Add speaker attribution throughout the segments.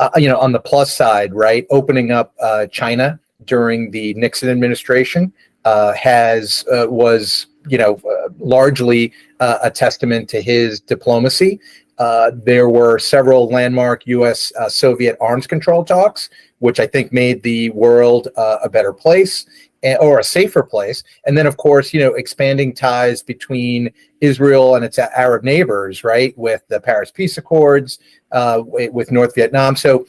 Speaker 1: on the plus side, right, opening up China during the Nixon administration was largely a testament to his diplomacy. There were several landmark U.S. Soviet arms control talks, which I think made the world a better place or a safer place. And then, of course, expanding ties between Israel and its Arab neighbors, right, with the Paris Peace Accords, with North Vietnam. So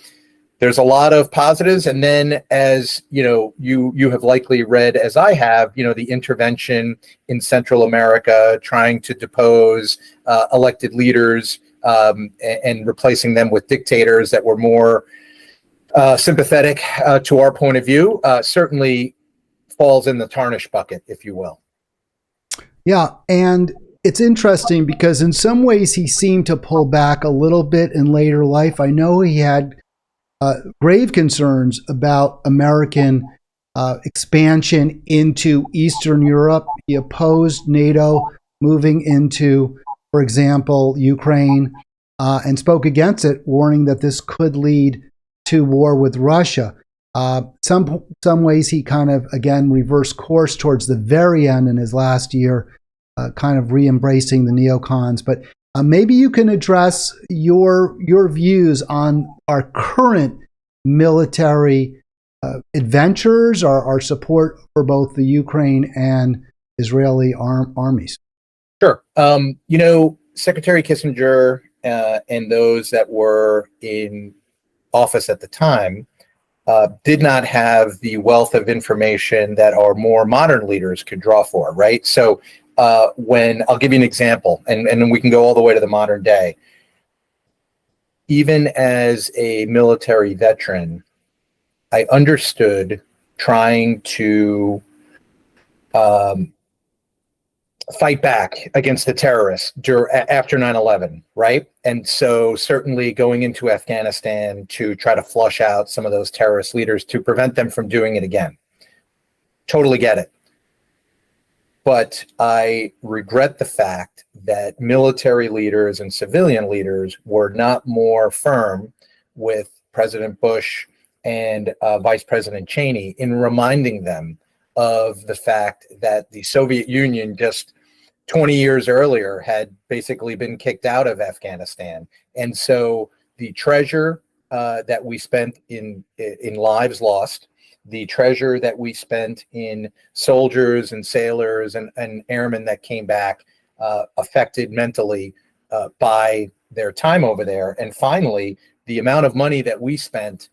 Speaker 1: there's a lot of positives. And then, as you have likely read, as I have, the intervention in Central America, trying to depose elected leaders and replacing them with dictators that were more sympathetic to our point of view, certainly falls in the tarnish bucket, if you will.
Speaker 2: Yeah, and it's interesting because in some ways he seemed to pull back a little bit in later life. I know he had grave concerns about American expansion into Eastern Europe. He opposed NATO moving into, for example, Ukraine, and spoke against it, warning that this could lead to war with Russia. Some ways he kind of, again, reversed course towards the very end in his last year, kind of re-embracing the neocons. But maybe you can address your views on our current military adventures, our support for both the Ukraine and Israeli armies.
Speaker 1: Sure. Secretary Kissinger and those that were in office at the time did not have the wealth of information that our more modern leaders could draw for, right? So when I'll give you an example, and then we can go all the way to the modern day. Even as a military veteran, I understood trying to fight back against the terrorists after 9/11, right? And so certainly going into Afghanistan to try to flush out some of those terrorist leaders to prevent them from doing it again. Totally get it. But I regret the fact that military leaders and civilian leaders were not more firm with President Bush and Vice President Cheney in reminding them of the fact that the Soviet Union just 20 years earlier had basically been kicked out of Afghanistan. And so the treasure that we spent in lives lost, the treasure that we spent in soldiers and sailors and airmen that came back affected mentally by their time over there. And finally, the amount of money that we spent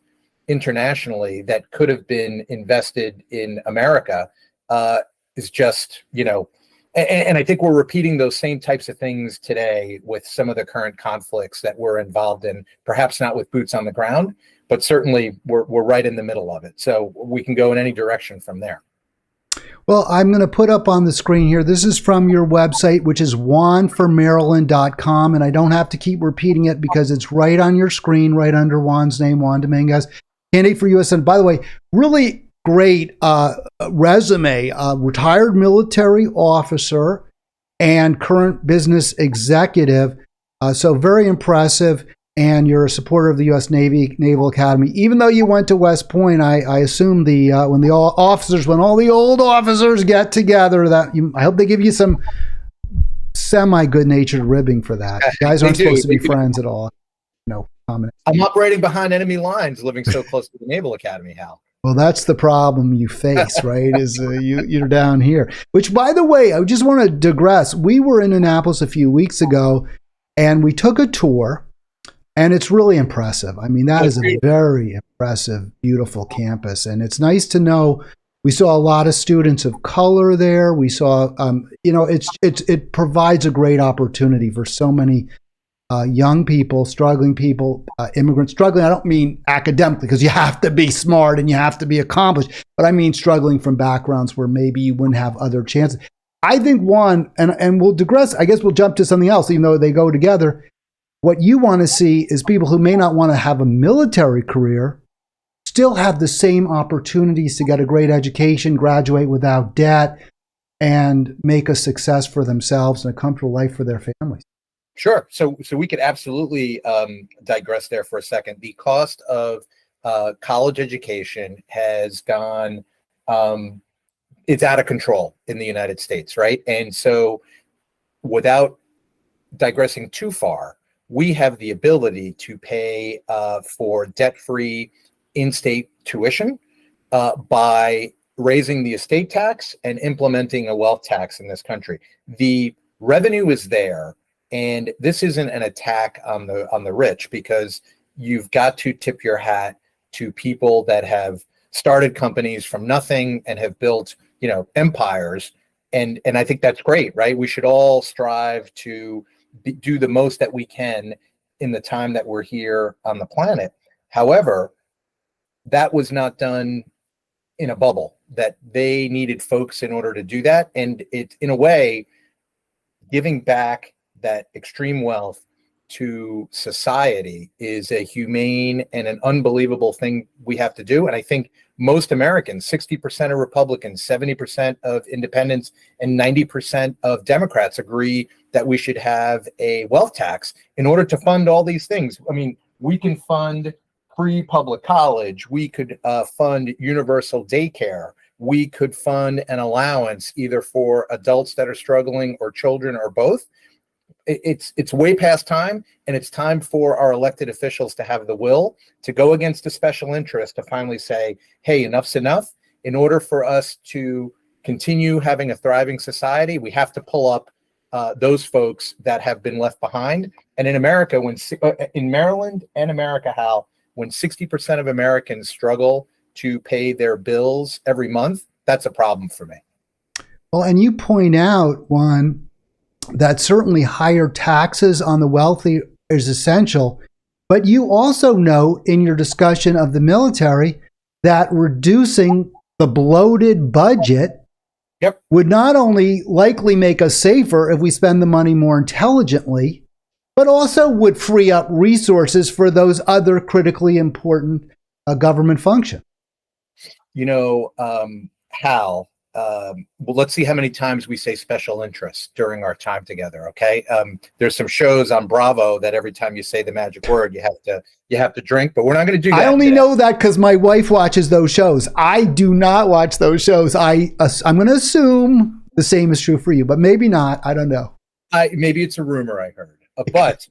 Speaker 1: internationally that could have been invested in America is just, and I think we're repeating those same types of things today with some of the current conflicts that we're involved in, perhaps not with boots on the ground, but certainly we're right in the middle of it. So we can go in any direction from there.
Speaker 2: Well, I'm going to put up on the screen here. This is from your website, which is juanformaryland.com. And I don't have to keep repeating it because it's right on your screen, right under Juan's name, Juan Dominguez, candidate for U.S. And by the way, really great resume, retired military officer and current business executive. So very impressive. And you're a supporter of the U.S. Naval Academy. Even though you went to West Point, I assume when all the old officers get together, I hope they give you some semi-good-natured ribbing for that. You guys aren't supposed to be friends at all. Comment.
Speaker 1: I'm operating behind enemy lines, living so close to the Naval Academy, Hal.
Speaker 2: Well, that's the problem you face, right? Is you're down here. Which, by the way, I just want to digress. We were in Annapolis a few weeks ago, and we took a tour. And it's really impressive. I mean, that is a very impressive, beautiful campus. And it's nice to know we saw a lot of students of color there. We saw, it provides a great opportunity for so many young people, struggling people, immigrants. Struggling, I don't mean academically, because you have to be smart and you have to be accomplished. But I mean struggling from backgrounds where maybe you wouldn't have other chances. I think one, and we'll digress, I guess we'll jump to something else, even though they go together. What you want to see is people who may not want to have a military career still have the same opportunities to get a great education, graduate without debt, and make a success for themselves and a comfortable life for their families.
Speaker 1: Sure. So we could absolutely digress there for a second. The cost of college education has gone, it's out of control in the United States, right? And so without digressing too far, we have the ability to pay for debt-free in-state tuition by raising the estate tax and implementing a wealth tax in this country. The revenue is there, and this isn't an attack on the rich, because you've got to tip your hat to people that have started companies from nothing and have built, empires. And I think that's great, right? We should all strive to do the most that we can in the time that we're here on the planet. However, that was not done in a bubble, that they needed folks in order to do that. And it, in a way, giving back that extreme wealth to society is a humane and an unbelievable thing we have to do. And I think most Americans, 60% of Republicans, 70% of independents, and 90% of Democrats agree that we should have a wealth tax in order to fund all these things. I mean, we can fund free public college. We could fund universal daycare. We could fund an allowance either for adults that are struggling or children or both. It's way past time, and it's time for our elected officials to have the will to go against the special interest, to finally say, hey, enough's enough. In order for us to continue having a thriving society, we have to pull up those folks that have been left behind. And in America, in Maryland and America, Hal, when 60% of Americans struggle to pay their bills every month, that's a problem for me.
Speaker 2: Well, and you point out, Juan, that certainly higher taxes on the wealthy is essential. But you also note in your discussion of the military that reducing the bloated budget would not only likely make us safer if we spend the money more intelligently, but also would free up resources for those other critically important government functions.
Speaker 1: Hal, well, let's see how many times we say special interests during our time together. Okay. There's some shows on Bravo that every time you say the magic word, you have to drink, but we're not going to do that.
Speaker 2: I only know that because my wife watches those shows. I do not watch those shows. I'm going to assume the same is true for you, but maybe not. I don't know.
Speaker 1: Maybe it's a rumor I heard, but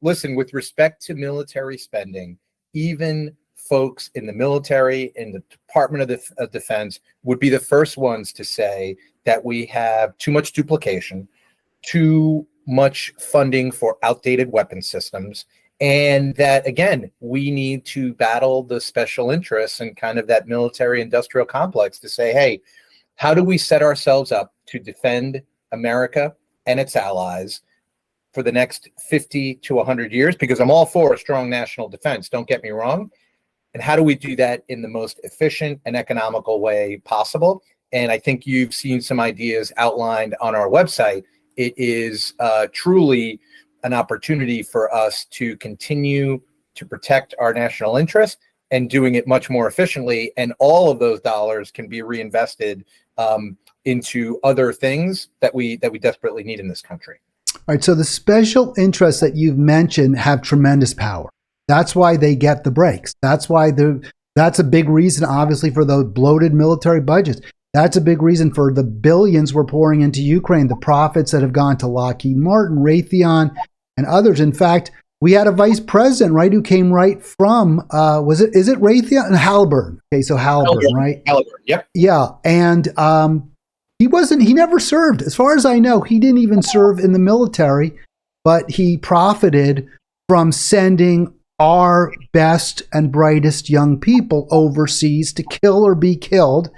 Speaker 1: listen, with respect to military spending, even folks in the military, in the Department of Defense, would be the first ones to say that we have too much duplication, too much funding for outdated weapon systems, and that, again, we need to battle the special interests and kind of that military industrial complex to say, hey, how do we set ourselves up to defend America and its allies for the next 50 to 100 years? Because I'm all for a strong national defense, don't get me wrong. And how do we do that in the most efficient and economical way possible? And I think you've seen some ideas outlined on our website. It is truly an opportunity for us to continue to protect our national interest and doing it much more efficiently. And all of those dollars can be reinvested into other things that we desperately need in this country.
Speaker 2: All right. So the special interests that you've mentioned have tremendous power. That's why they get the breaks. That's a big reason, obviously, for those bloated military budgets. That's a big reason for the billions we're pouring into Ukraine, the profits that have gone to Lockheed Martin, Raytheon, and others. In fact, we had a vice president, right, who came right from, is it Raytheon? And Halliburton. Okay, so Halliburton, right?
Speaker 1: Halliburton, yep.
Speaker 2: Yeah, and he never served. As far as I know, he didn't even serve in the military, but he profited from sending our best and brightest young people overseas to kill or be killed,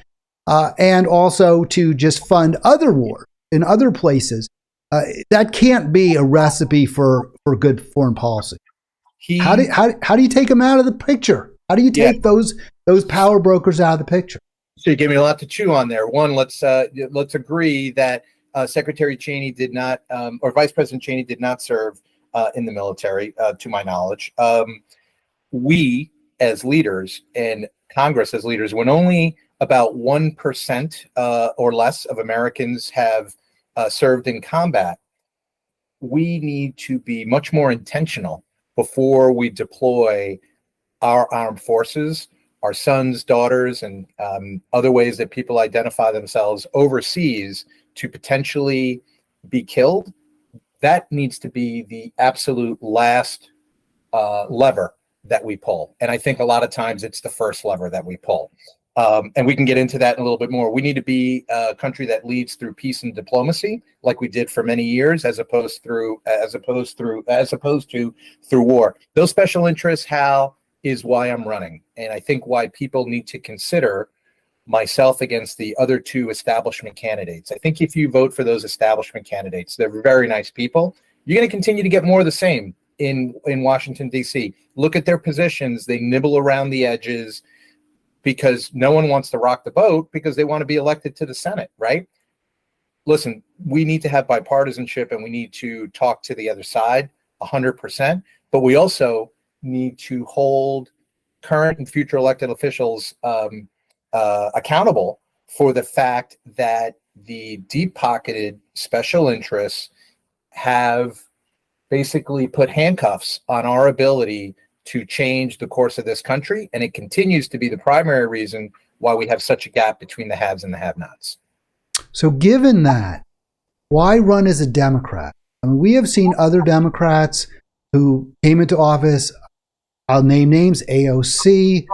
Speaker 2: and also to just fund other wars in other places. That can't be a recipe for good foreign policy. How do you take them out of the picture? How do you take those power brokers out of the picture?
Speaker 1: So you gave me a lot to chew on there. One, let's agree that Secretary Cheney did not, or Vice President Cheney did not serve in the military, to my knowledge. We as leaders and Congress as leaders, when only about 1% or less of Americans have served in combat, we need to be much more intentional before we deploy our armed forces, our sons, daughters, and other ways that people identify themselves overseas to potentially be killed. That needs to be the absolute last lever that we pull. And I think a lot of times it's the first lever that we pull. And we can get into that in a little bit more. We need to be a country that leads through peace and diplomacy, like we did for many years, as opposed to through war. Those special interests, Hal, is why I'm running. And I think why people need to consider myself against the other two establishment candidates. I think if you vote for those establishment candidates, they're very nice people. You're going to continue to get more of the same in Washington, D.C. Look at their positions. They nibble around the edges because no one wants to rock the boat because they want to be elected to the Senate, right? Listen, we need to have bipartisanship and we need to talk to the other side 100%, but we also need to hold current and future elected officials accountable for the fact that the deep-pocketed special interests have basically put handcuffs on our ability to change the course of this country, and it continues to be the primary reason why we have such a gap between the haves and the have-nots.
Speaker 2: So given that, why run as a Democrat? I mean, we have seen other Democrats who came into office, I'll name names, AOC,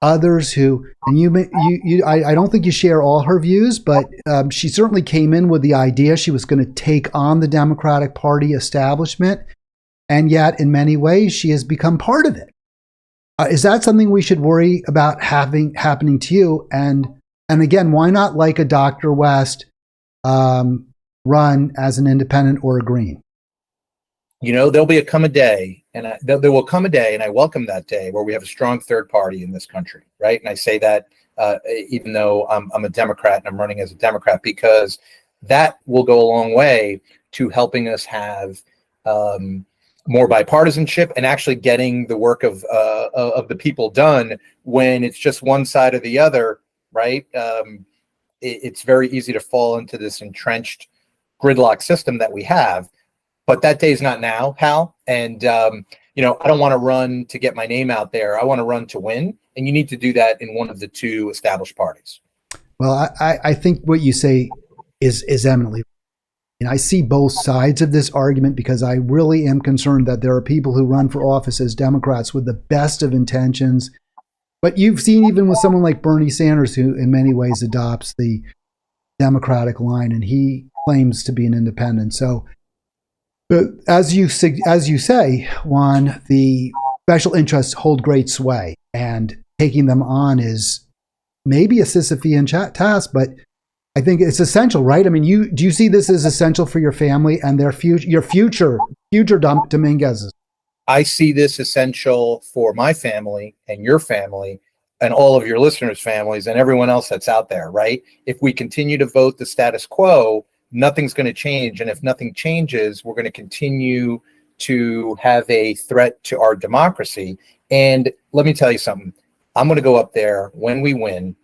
Speaker 2: others who, and I don't think you share all her views, but she certainly came in with the idea she was going to take on the Democratic Party establishment. And yet, in many ways, she has become part of it. Is that something we should worry about happening to you? And again, why not, like a Dr. West, run as an independent or a Green?
Speaker 1: You know, there'll come a day, and there will come a day, and I welcome that day, where we have a strong third party in this country, right? And I say that even though I'm a Democrat and I'm running as a Democrat, because that will go a long way to helping us have more bipartisanship and actually getting the work of the people done. When it's just one side or the other, right? It's very easy to fall into this entrenched gridlock system that we have. But that day's not now, Hal. And I don't want to run to get my name out there. I want to run to win, and you need to do that in one of the two established parties.
Speaker 2: Well, I think what you say is eminently. And I see both sides of this argument, because I really am concerned that there are people who run for office as Democrats with the best of intentions. But you've seen even with someone like Bernie Sanders, who in many ways adopts the Democratic line, and he claims to be an independent. So, but as you say, Juan, the special interests hold great sway, and taking them on is maybe a Sisyphean task, but I think it's essential, right? I mean, do you see this as essential for your family and your future Dominguez's?
Speaker 1: I see this essential for my family and your family and all of your listeners' families and everyone else that's out there, right? If we continue to vote the status quo, nothing's going to change. And if nothing changes, we're going to continue to have a threat to our democracy. And let me tell you something. I'm going to go up there when we win,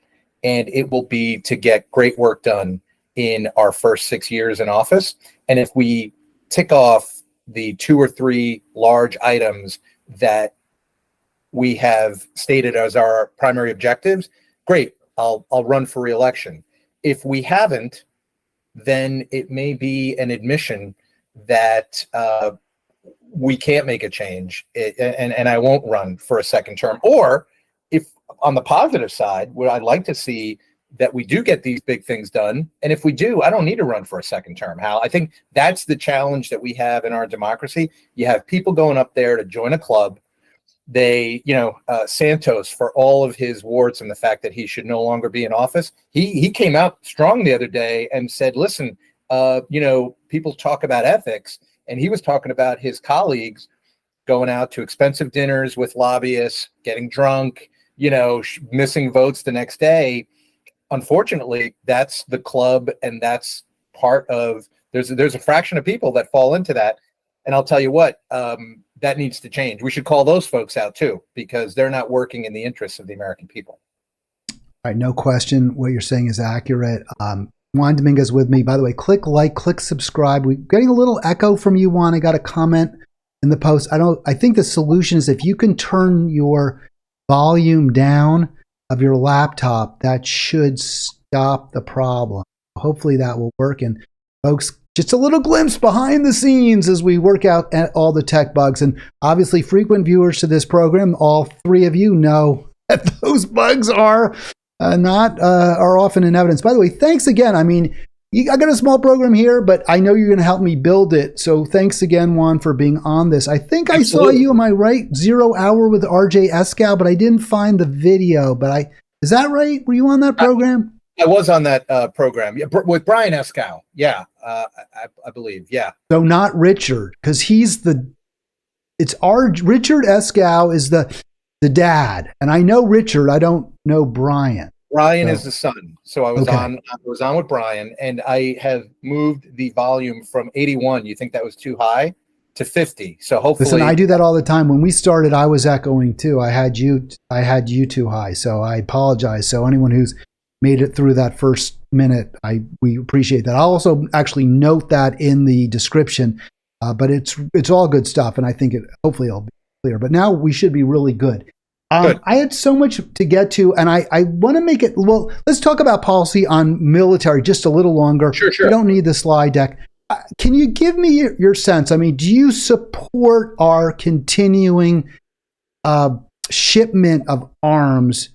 Speaker 1: and it will be to get great work done in our first 6 years in office. And if we tick off the 2 or 3 large items that we have stated as our primary objectives, great, I'll run for re-election. If we haven't, then it may be an admission that we can't make a change, and I won't run for a second term. Or if on the positive side, what I'd like to see that we do get these big things done. And if we do, I don't need to run for a second term, Hal. I think that's the challenge that we have in our democracy. You have people going up there to join a club. They, Santos, for all of his warts and the fact that he should no longer be in office, he came out strong the other day and said, listen, people talk about ethics. And he was talking about his colleagues going out to expensive dinners with lobbyists, getting drunk, missing votes the next day. Unfortunately, that's the club, and that's part of, there's a fraction of people that fall into that. And I'll tell you what, that needs to change. We should call those folks out too, because they're not working in the interests of the American people.
Speaker 2: All right, no question. What you're saying is accurate. Juan Dominguez with me. By the way, click like, click subscribe. We're getting a little echo from you, Juan. I got a comment in the post. I think the solution is if you can turn your volume down of your laptop, that should stop the problem. Hopefully that will work. And folks, just a little glimpse behind the scenes as we work out all the tech bugs. And obviously frequent viewers to this program, all three of you know that those bugs are are often in evidence. By the way, thanks again. I mean, I got a small program here, but I know you're going to help me build it. So thanks again, Juan, for being on this. I think Absolutely. I saw you, am I right? 0 Hour with RJ Escal, but I didn't find the video. But is that right? Were you on that program?
Speaker 1: I was on that program with Brian Escal. Yeah, I believe. Yeah.
Speaker 2: So not Richard, because Richard Escal is the dad, and I know Richard. I don't know Brian.
Speaker 1: Brian is the son. So I was on with Brian, and I have moved the volume from 81. You think that was too high to 50? So hopefully,
Speaker 2: listen, I do that all the time. When we started, I was echoing too. I had you too high. So I apologize. So anyone who's made it through that first minute, we appreciate that. I'll also actually note that in the description. But it's all good stuff, and I think hopefully it'll be clear. But now we should be really good. I had so much to get to, and I want to make it, well, let's talk about policy on military just a little longer.
Speaker 1: Sure.
Speaker 2: We don't need the slide deck. Can you give me your sense? I mean, do you support our continuing shipment of arms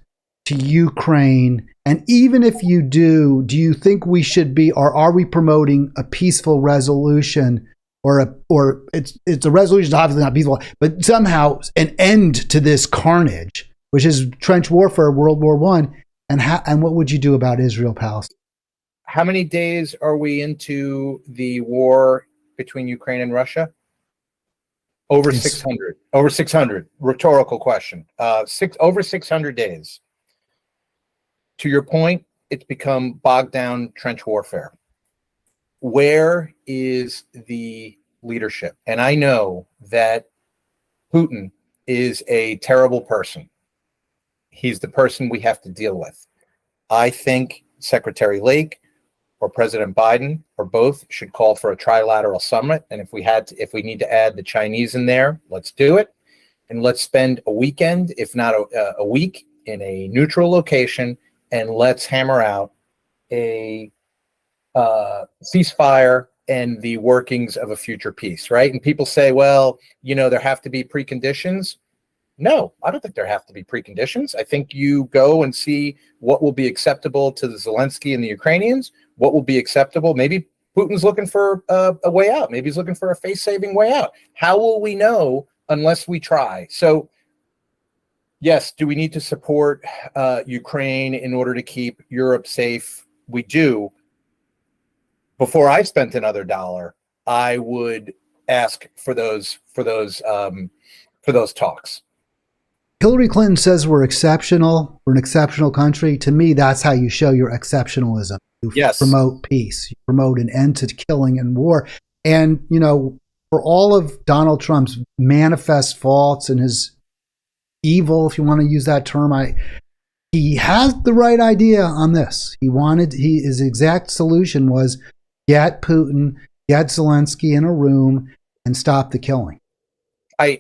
Speaker 2: to Ukraine? And even if you do you think we should be, or are we promoting a peaceful resolution? Or it's a resolution, obviously not peaceful, but somehow an end to this carnage, which is trench warfare, World War I. And what would you do about Israel-Palestine?
Speaker 1: How many days are we into the war between Ukraine and Russia? Over 600. Over 600. Rhetorical question. Over 600 days. To your point, it's become bogged down trench warfare. Where is the leadership? And I know that Putin is a terrible person. He's the person we have to deal with. I think Secretary Lake or President Biden or both should call for a trilateral summit. And if we need to add the Chinese in there, let's do it. And let's spend a weekend, if not a week, in a neutral location, and let's hammer out a ceasefire and the workings of a future peace, right? And people say, well, there have to be preconditions. No, I don't think there have to be preconditions. I think you go and see what will be acceptable to the Zelensky and the Ukrainians, what will be acceptable. Maybe Putin's looking for a way out. Maybe he's looking for a face-saving way out. How will we know unless we try? So, yes, do we need to support Ukraine in order to keep Europe safe? We do. Before I spent another dollar, I would ask for those talks.
Speaker 2: Hillary Clinton says we're exceptional. We're an exceptional country. To me, that's how you show your exceptionalism. You promote peace. You promote an end to killing and war. And, for all of Donald Trump's manifest faults and his evil, if you want to use that term, he has the right idea on this. His exact solution was get Putin, get Zelensky in a room, and stop the killing.
Speaker 1: I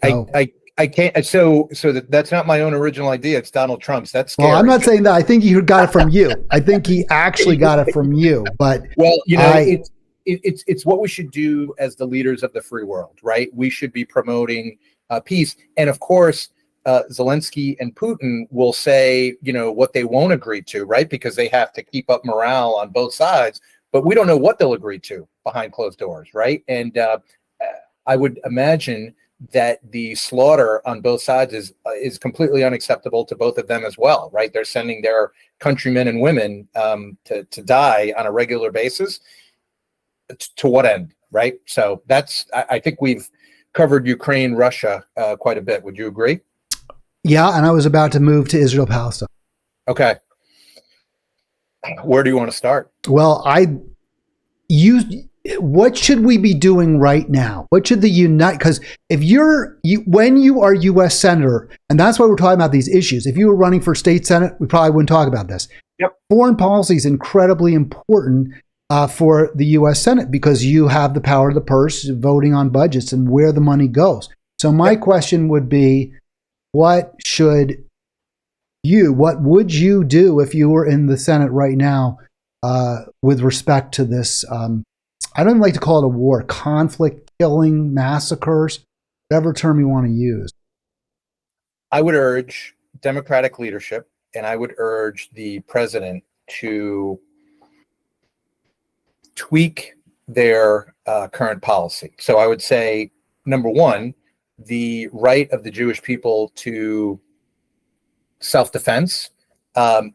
Speaker 1: can't. So that's not my own original idea. It's Donald Trump's. That's scary.
Speaker 2: Well, I'm not saying that. I think he got it from you. I think he actually got it from you. But
Speaker 1: it's what we should do as the leaders of the free world, right? We should be promoting peace, and of course, Zelensky and Putin will say, what they won't agree to, right? Because they have to keep up morale on both sides. But we don't know what they'll agree to behind closed doors, right? And I would imagine that the slaughter on both sides is completely unacceptable to both of them as well, right? They're sending their countrymen and women to die on a regular basis. To what end, right? So I think we've covered Ukraine, Russia quite a bit. Would you agree?
Speaker 2: Yeah, and I was about to move to Israel-Palestine.
Speaker 1: Okay. Where do you want to start?
Speaker 2: Well, what should we be doing right now? What should because if when you are U.S. Senator, and that's why we're talking about these issues, if you were running for state Senate, we probably wouldn't talk about this.
Speaker 1: Yep.
Speaker 2: Foreign policy is incredibly important for the U.S. Senate because you have the power of the purse, voting on budgets and where the money goes. So my question would be, what would you do if you were in the Senate right now with respect to this? I don't even like to call it a war, conflict, killing, massacres, whatever term you want to use.
Speaker 1: I would urge Democratic leadership and I would urge the president to tweak their current policy. So I would say, number one, the right of the Jewish people to self-defense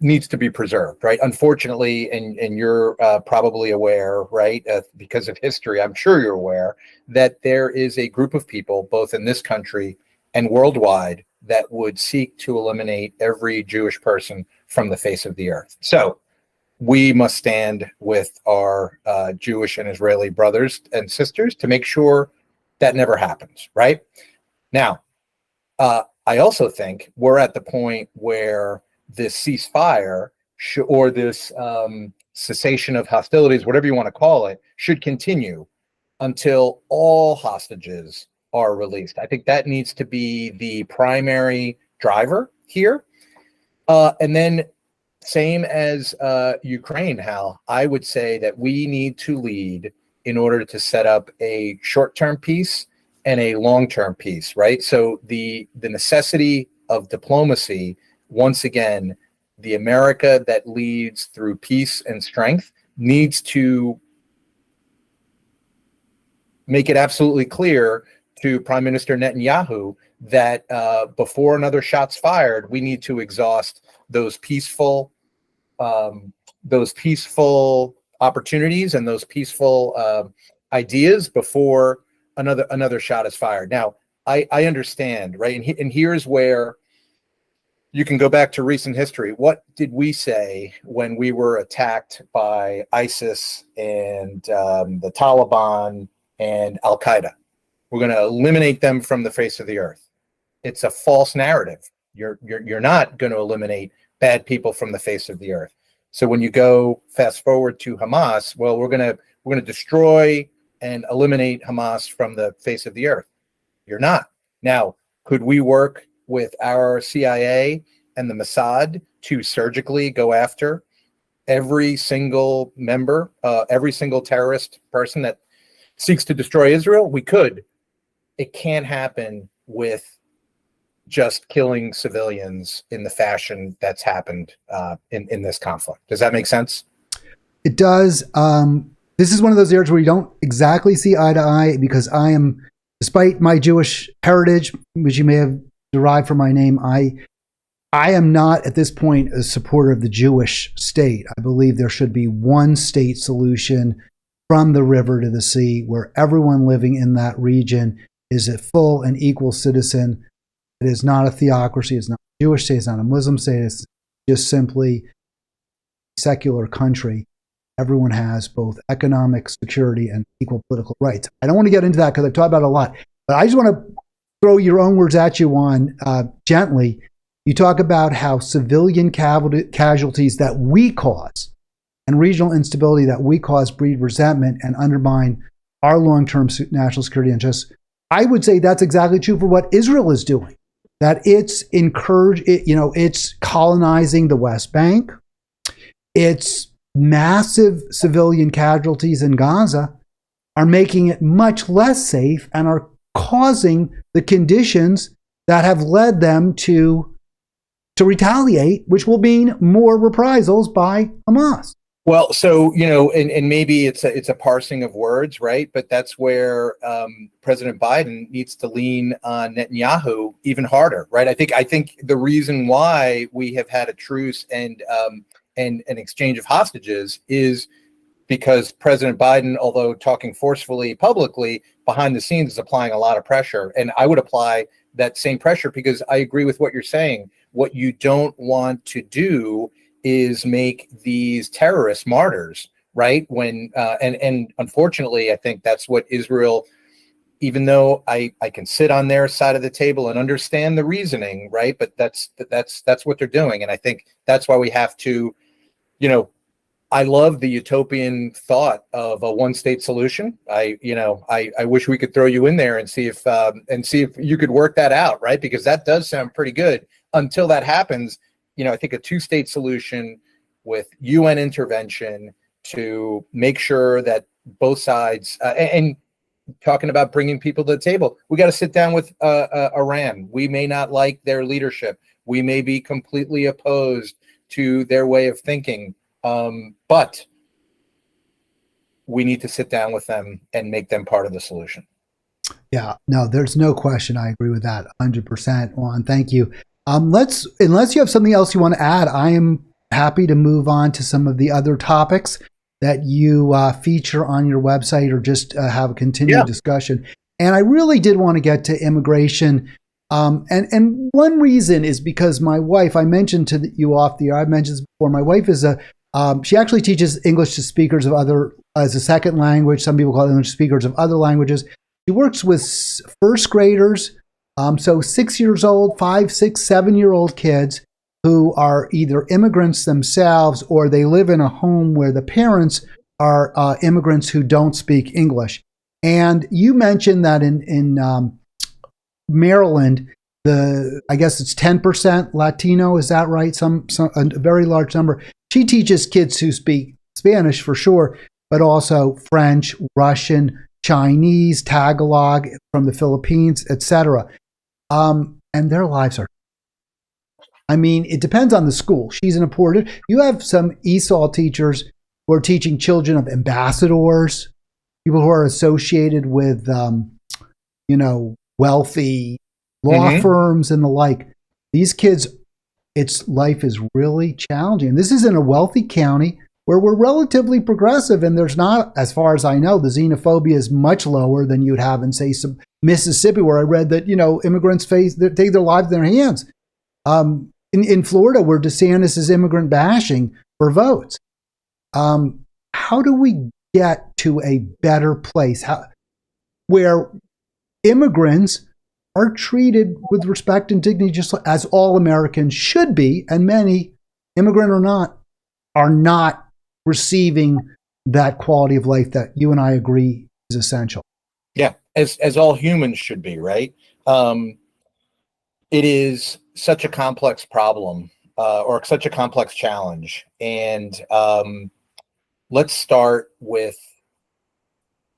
Speaker 1: needs to be preserved, right? Unfortunately, and you're probably aware, right, because of history, I'm sure you're aware that there is a group of people, both in this country and worldwide, that would seek to eliminate every Jewish person from the face of the earth. So we must stand with our Jewish and Israeli brothers and sisters to make sure that never happens, right? Now, I also think we're at the point where this ceasefire or this cessation of hostilities, whatever you want to call it, should continue until all hostages are released. I think that needs to be the primary driver here. And then same as Ukraine, Hal, I would say that we need to lead in order to set up a short-term peace and a long-term peace, right? So the necessity of diplomacy, once again, the America that leads through peace and strength needs to make it absolutely clear to Prime Minister Netanyahu that before another shot's fired, we need to exhaust those peaceful opportunities and those peaceful ideas before another shot is fired. Now, I understand, right? And here's where you can go back to recent history. What did we say when we were attacked by ISIS and the Taliban and Al Qaeda? We're going to eliminate them from the face of the earth. It's a false narrative. You're not going to eliminate bad people from the face of the earth. So when you go fast forward to Hamas, well, we're going to destroy and eliminate Hamas from the face of the earth. You're not. Now, could we work with our CIA and the Mossad to surgically go after every single member, every single terrorist person that seeks to destroy Israel? We could. It can't happen with just killing civilians in the fashion that's happened in this conflict. Does that make sense?
Speaker 2: It does. This is one of those areas where you don't exactly see eye to eye because I am, despite my Jewish heritage, which you may have derived from my name, I am not at this point a supporter of the Jewish state. I believe there should be one state solution from the river to the sea where everyone living in that region is a full and equal citizen. It is not a theocracy. It's not a Jewish state. It's not a Muslim state. It's just simply a secular country. Everyone has both economic security and equal political rights. I don't want to get into that because I've talked about it a lot, but I just want to throw your own words at you, Juan, gently. You talk about how civilian casualties that we cause and regional instability that we cause breed resentment and undermine our long-term national security interests. I would say that's exactly true for what Israel is doing. That it's it's colonizing the West Bank. Its massive civilian casualties in Gaza are making it much less safe and are causing the conditions that have led them to retaliate, which will mean more reprisals by Hamas.
Speaker 1: Well, so, and maybe it's a parsing of words, right? But that's where President Biden needs to lean on Netanyahu even harder, right? I think the reason why we have had a truce and an exchange of hostages is because President Biden, although talking forcefully publicly, behind the scenes is applying a lot of pressure. And I would apply that same pressure because I agree with what you're saying. What you don't want to do is make these terrorists martyrs, right? When and unfortunately, I think that's what Israel, even though I can sit on their side of the table and understand the reasoning, right? But that's what they're doing, and I think that's why we have to I love the utopian thought of a one-state solution. I wish we could throw you in there and see if you could work that out, right? Because that does sound pretty good. Until that happens, I think a two-state solution with UN intervention to make sure that both sides and talking about bringing people to the table, we got to sit down with Iran. We may not like their leadership. We may be completely opposed to their way of thinking. But we need to sit down with them and make them part of the solution.
Speaker 2: Yeah, no, there's no question. I agree with that 100%. Juan, thank you. Unless you have something else you want to add, I am happy to move on to some of the other topics that you feature on your website, or just have a continued discussion. And I really did want to get to immigration. And one reason is because my wife, I mentioned to you off the air, I've mentioned this before, my wife is she actually teaches English to speakers of as a second language. Some people call it English speakers of other languages. She works with first graders, so 6 years old, 5, 6, 7-year-old kids who are either immigrants themselves, or they live in a home where the parents are immigrants who don't speak English. And you mentioned that in Maryland, I guess it's 10% Latino. Is that right? A very large number. She teaches kids who speak Spanish for sure, but also French, Russian, Chinese, Tagalog from the Philippines, etc. And their lives are. I mean, it depends on the school. She's an imported. You have some ESOL teachers who are teaching children of ambassadors, people who are associated with, wealthy law firms and the like. These kids, life is really challenging. This is in a wealthy county where we're relatively progressive, and there's not, as far as I know, the xenophobia is much lower than you'd have in, say, some Mississippi, where I read that, immigrants take their lives in their hands. In Florida, where DeSantis is immigrant bashing for votes. How do we get to a better place where immigrants are treated with respect and dignity, just as all Americans should be, and many, immigrant or not, are not receiving that quality of life that you and I agree is essential?
Speaker 1: Yeah, as all humans should be, right? It is such a complex problem, or such a complex challenge. And let's start with,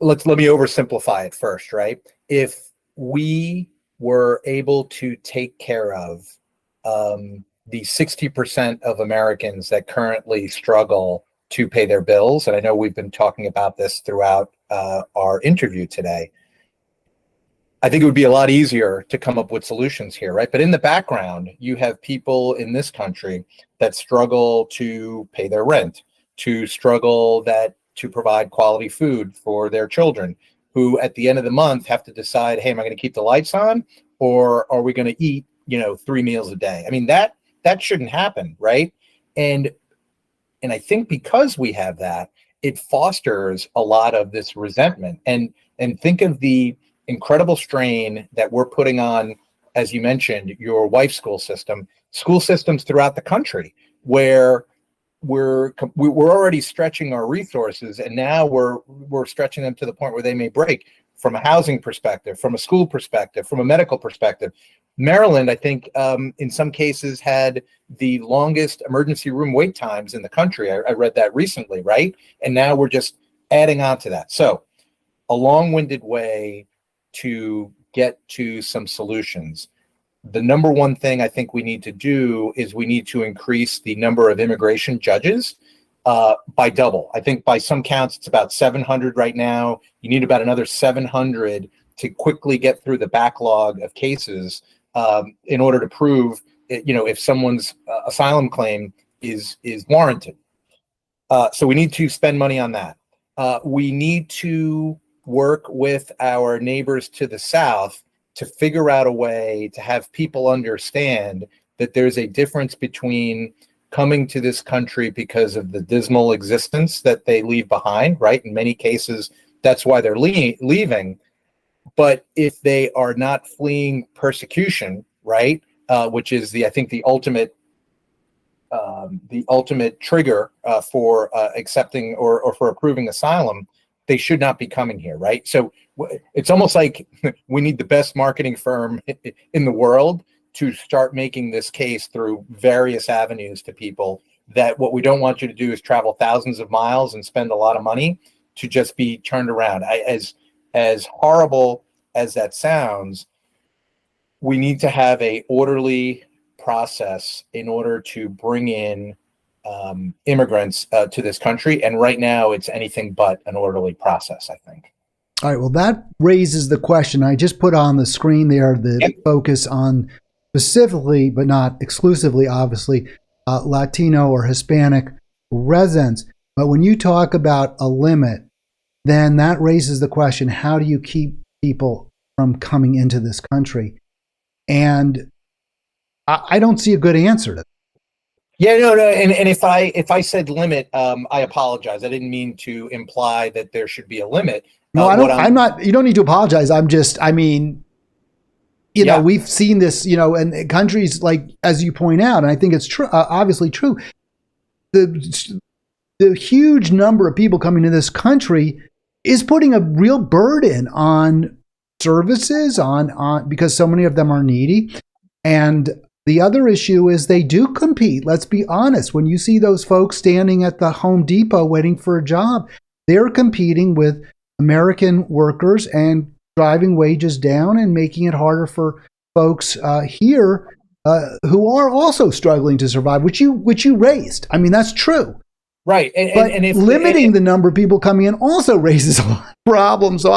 Speaker 1: let me oversimplify it first, right? If we were able to take care of the 60% of Americans that currently struggle to pay their bills, and I know we've been talking about this throughout our interview today, I think it would be a lot easier to come up with solutions here, right? But in the background, you have people in this country that struggle to pay their rent, to provide quality food for their children, who at the end of the month have to decide, hey, am I going to keep the lights on, or are we going to eat, 3 meals a day? I mean, that shouldn't happen, right? And I think because we have that, it fosters a lot of this resentment. And think of the incredible strain that we're putting on, as you mentioned, your wife's school systems throughout the country, where we're already stretching our resources, and now we're stretching them to the point where they may break, from a housing perspective, from a school perspective, from a medical perspective. Maryland, I think, in some cases had the longest emergency room wait times in the country. I read that recently, right? And now we're just adding on to that. So a long-winded way to get to some solutions. The number one thing I think we need to do is we need to increase the number of immigration judges by double. I think by some counts, it's about 700 right now. You need about another 700 to quickly get through the backlog of cases in order to prove, if someone's asylum claim is warranted. So we need to spend money on that. We need to work with our neighbors to the south to figure out a way to have people understand that there's a difference between coming to this country because of the dismal existence that they leave behind, right? In many cases, that's why they're leaving. But if they are not fleeing persecution, right, which is I think the ultimate the ultimate trigger for accepting or for approving asylum, they should not be coming here, right? So it's almost like we need the best marketing firm in the world to start making this case through various avenues to people, that what we don't want you to do is travel thousands of miles and spend a lot of money to just be turned around. As horrible as that sounds, we need to have a orderly process in order to bring in immigrants to this country. And right now it's anything but an orderly process, I think.
Speaker 2: All right. Well, that raises the question. I just put on the screen there the focus on specifically, but not exclusively, obviously, Latino or Hispanic residents. But when you talk about a limit, then that raises the question, how do you keep people from coming into this country? And I don't see a good answer to that.
Speaker 1: Yeah, no. And if I said limit, I apologize. I didn't mean to imply that there should be a limit.
Speaker 2: No, I'm not. You don't need to apologize. You know, we've seen this, you know, in countries like, as you point out, and I think it's true, obviously true. The huge number of people coming to this country is putting a real burden on services, on because so many of them are needy. And the other issue is they do compete. Let's be honest. When you see those folks standing at the Home Depot waiting for a job, they're competing with American workers and driving wages down and making it harder for folks here who are also struggling to survive, which you raised. I mean, that's true.
Speaker 1: Right.
Speaker 2: And if limiting the number of people coming in also raises a lot of problems. So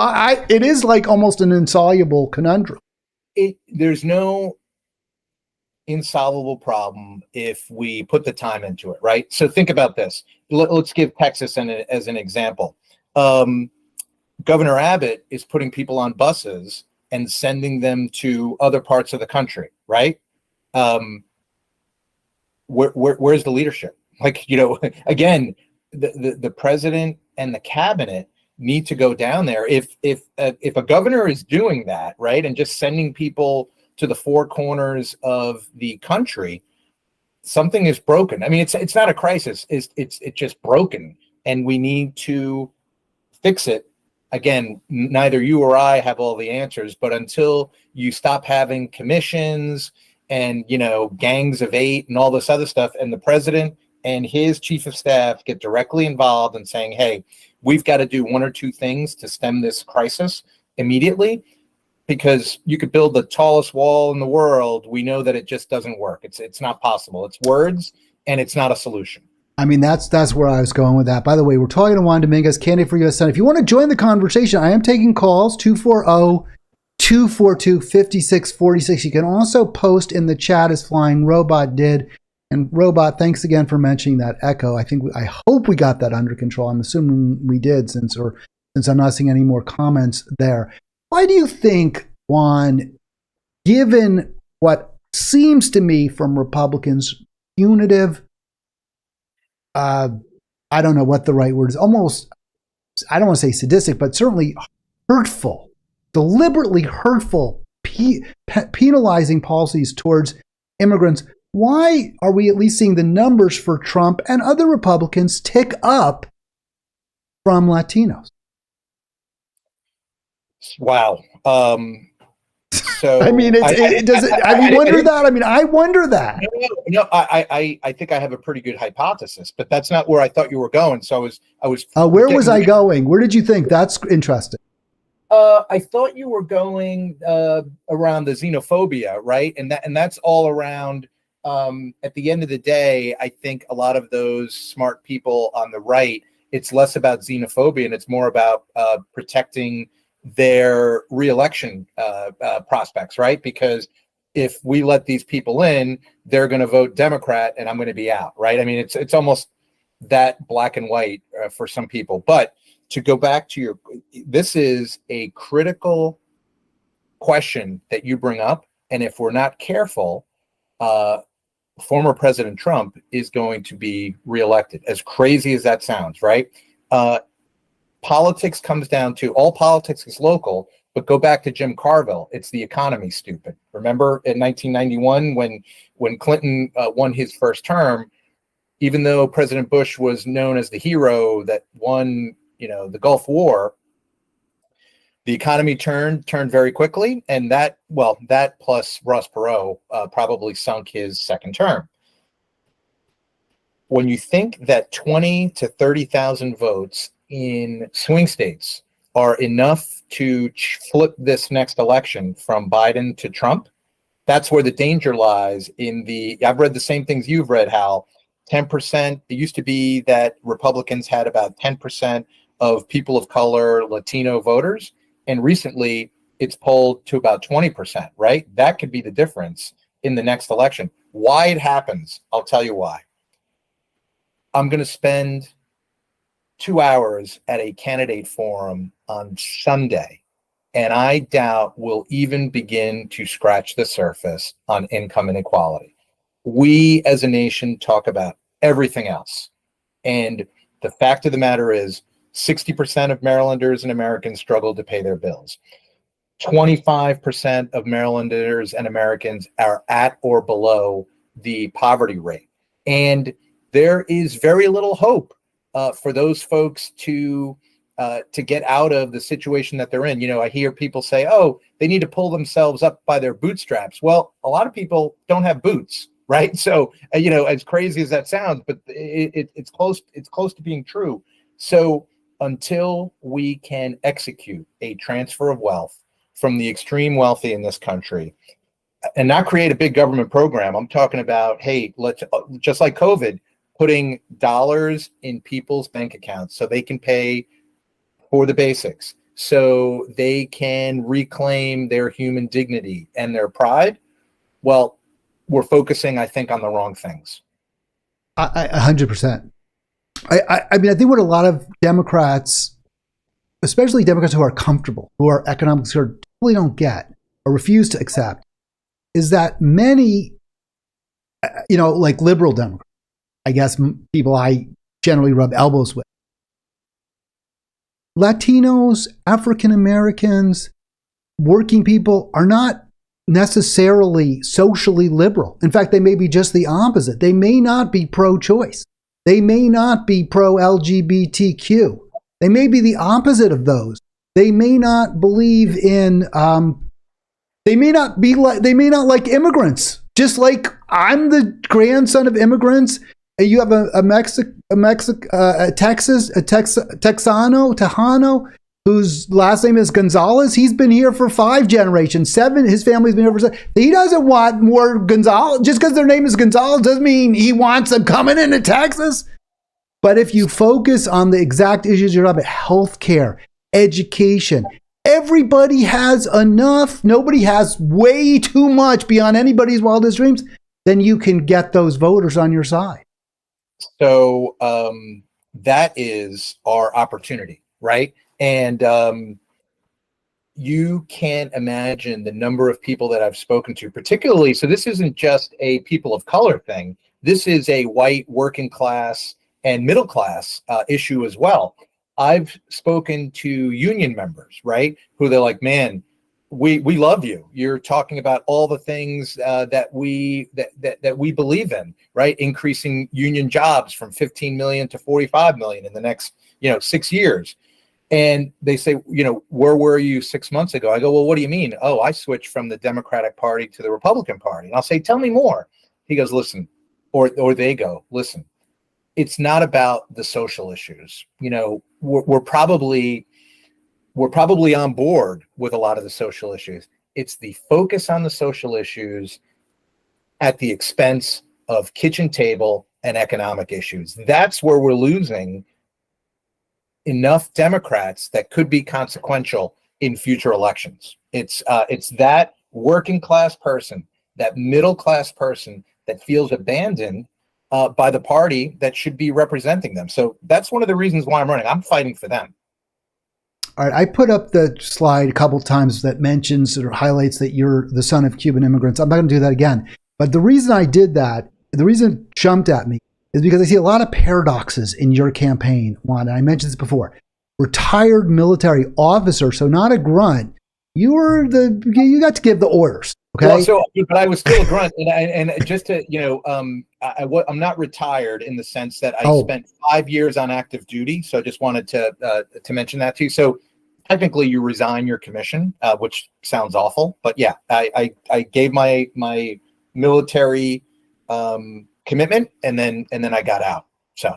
Speaker 2: it is like almost an insoluble conundrum.
Speaker 1: There's no insolvable problem if we put the time into it, right? So think about this. Let's give Texas as an example. Governor Abbott is putting people on buses and sending them to other parts of the country, right? Where's the leadership? Like, you know, again, the president and the cabinet need to go down there. If a governor is doing that, right, and just sending people to the four corners of the country, something is broken. I mean, it's not a crisis. It's just broken, and we need to fix it. Again, neither you or I have all the answers, but until you stop having commissions and, you know, gangs of 8 and all this other stuff, and the president and his chief of staff get directly involved in saying, hey, we've got to do one or two things to stem this crisis immediately, because you could build the tallest wall in the world. We know that it just doesn't work. It's not possible. It's words, and it's not a solution.
Speaker 2: I mean, that's where I was going with that. By the way, we're talking to Juan Dominguez, candidate for U.S. Senate. If you want to join the conversation, I am taking calls, 240-242-5646. You can also post in the chat as Flying Robot did. And Robot, thanks again for mentioning that echo. I hope we got that under control. I'm assuming we did, since I'm not seeing any more comments there. Why do you think, Juan, given what seems to me from Republicans, punitive, I don't know what the right word is, almost, I don't want to say sadistic, but certainly hurtful, deliberately hurtful, penalizing policies towards immigrants, why are we at least seeing the numbers for Trump and other Republicans tick up from Latinos?
Speaker 1: Wow. So
Speaker 2: I mean, I wonder that.
Speaker 1: No, I think I have a pretty good hypothesis, but that's not where I thought you were going. So I was.
Speaker 2: Where was I going? Where did you think? That's interesting.
Speaker 1: I thought you were going around the xenophobia, right? And that's all around. At the end of the day, I think a lot of those smart people on the right, it's less about xenophobia and it's more about protecting their reelection prospects, right? Because if we let these people in, they're going to vote Democrat and I'm going to be out, right? I mean, it's almost that black and white for some people. But to go back to this is a critical question that you bring up. And if we're not careful, former President Trump is going to be reelected, as crazy as that sounds, right? Politics comes down to, all politics is local, but go back to Jim Carville. It's the economy, stupid. Remember in 1991 when Clinton won his first term, even though President Bush was known as the hero that won, the Gulf War, the economy turned very quickly, and that plus Ross Perot probably sunk his second term. When you think that 20 to 30,000 votes in swing states are enough to flip this next election from Biden to Trump, that's where the danger lies I've read the same things you've read, Hal. 10%, it used to be that Republicans had about 10% of people of color, Latino voters, and recently it's polled to about 20%, right? That could be the difference in the next election. Why it happens, I'll tell you why. I'm going to spend 2 hours at a candidate forum on Sunday, and I doubt we'll even begin to scratch the surface on income inequality. We as a nation talk about everything else. And the fact of the matter is 60% of Marylanders and Americans struggle to pay their bills. 25% of Marylanders and Americans are at or below the poverty rate. And there is very little hope for those folks to get out of the situation that they're in. I hear people say, oh, they need to pull themselves up by their bootstraps. Well, a lot of people don't have boots, right? So, as crazy as that sounds, but it's close to being true. So until we can execute a transfer of wealth from the extreme wealthy in this country and not create a big government program, I'm talking about, hey, let's just like COVID, putting dollars in people's bank accounts so they can pay for the basics, so they can reclaim their human dignity and their pride. Well, we're focusing, I think, on the wrong things.
Speaker 2: 100%. I mean, I think what a lot of Democrats, especially Democrats who are comfortable, who are economics, who totally don't get or refuse to accept, is that many, like liberal Democrats, I guess people I generally rub elbows with, Latinos, African Americans, working people are not necessarily socially liberal. In fact, they may be just the opposite. They may not be pro-choice. They may not be pro-LGBTQ. They may be the opposite of those. They may not believe in, they may not like immigrants. Just like I'm the grandson of immigrants, and you have a Texano, whose last name is Gonzalez. He's been here for 5 generations, 7. His family's been here for 7. He doesn't want more Gonzalez. Just because their name is Gonzalez doesn't mean he wants them coming into Texas. But if you focus on the exact issues you're talking about, healthcare, education, everybody has enough. Nobody has way too much beyond anybody's wildest dreams. Then you can get those voters on your side.
Speaker 1: So that is our opportunity, right? And you can't imagine the number of people that I've spoken to, particularly. So this isn't just a people of color thing. This is a white working class and middle class issue as well. I've spoken to union members, right? Who they're like, man, we love you. You're talking about all the things that we believe in, right? Increasing union jobs from 15 million to 45 million in the next 6 years. And they say, where were you 6 months ago? I go, well, what do you mean? Oh, I switched from the Democratic Party to the Republican Party. And I'll say, tell me more. He goes, listen, or they go, listen, it's not about the social issues. We're probably on board with a lot of the social issues. It's the focus on the social issues at the expense of kitchen table and economic issues. That's where we're losing enough Democrats that could be consequential in future elections. It's that working class person, that middle class person that feels abandoned by the party that should be representing them. So that's one of the reasons why I'm running. I'm fighting for them.
Speaker 2: All right, I put up the slide a couple times that mentions or highlights that you're the son of Cuban immigrants. I'm not going to do that again. But the reason I did that, the reason it jumped at me, is because I see a lot of paradoxes in your campaign, Juan. And I mentioned this before. Retired military officer, so not a grunt. You got to give the orders, Okay.
Speaker 1: Well, so but I was still a grunt, and just to I'm not retired in the sense that I spent 5 years on active duty. So I just wanted to mention that to you. So technically, you resign your commission, which sounds awful, but yeah, I gave my military commitment, and then I got out. So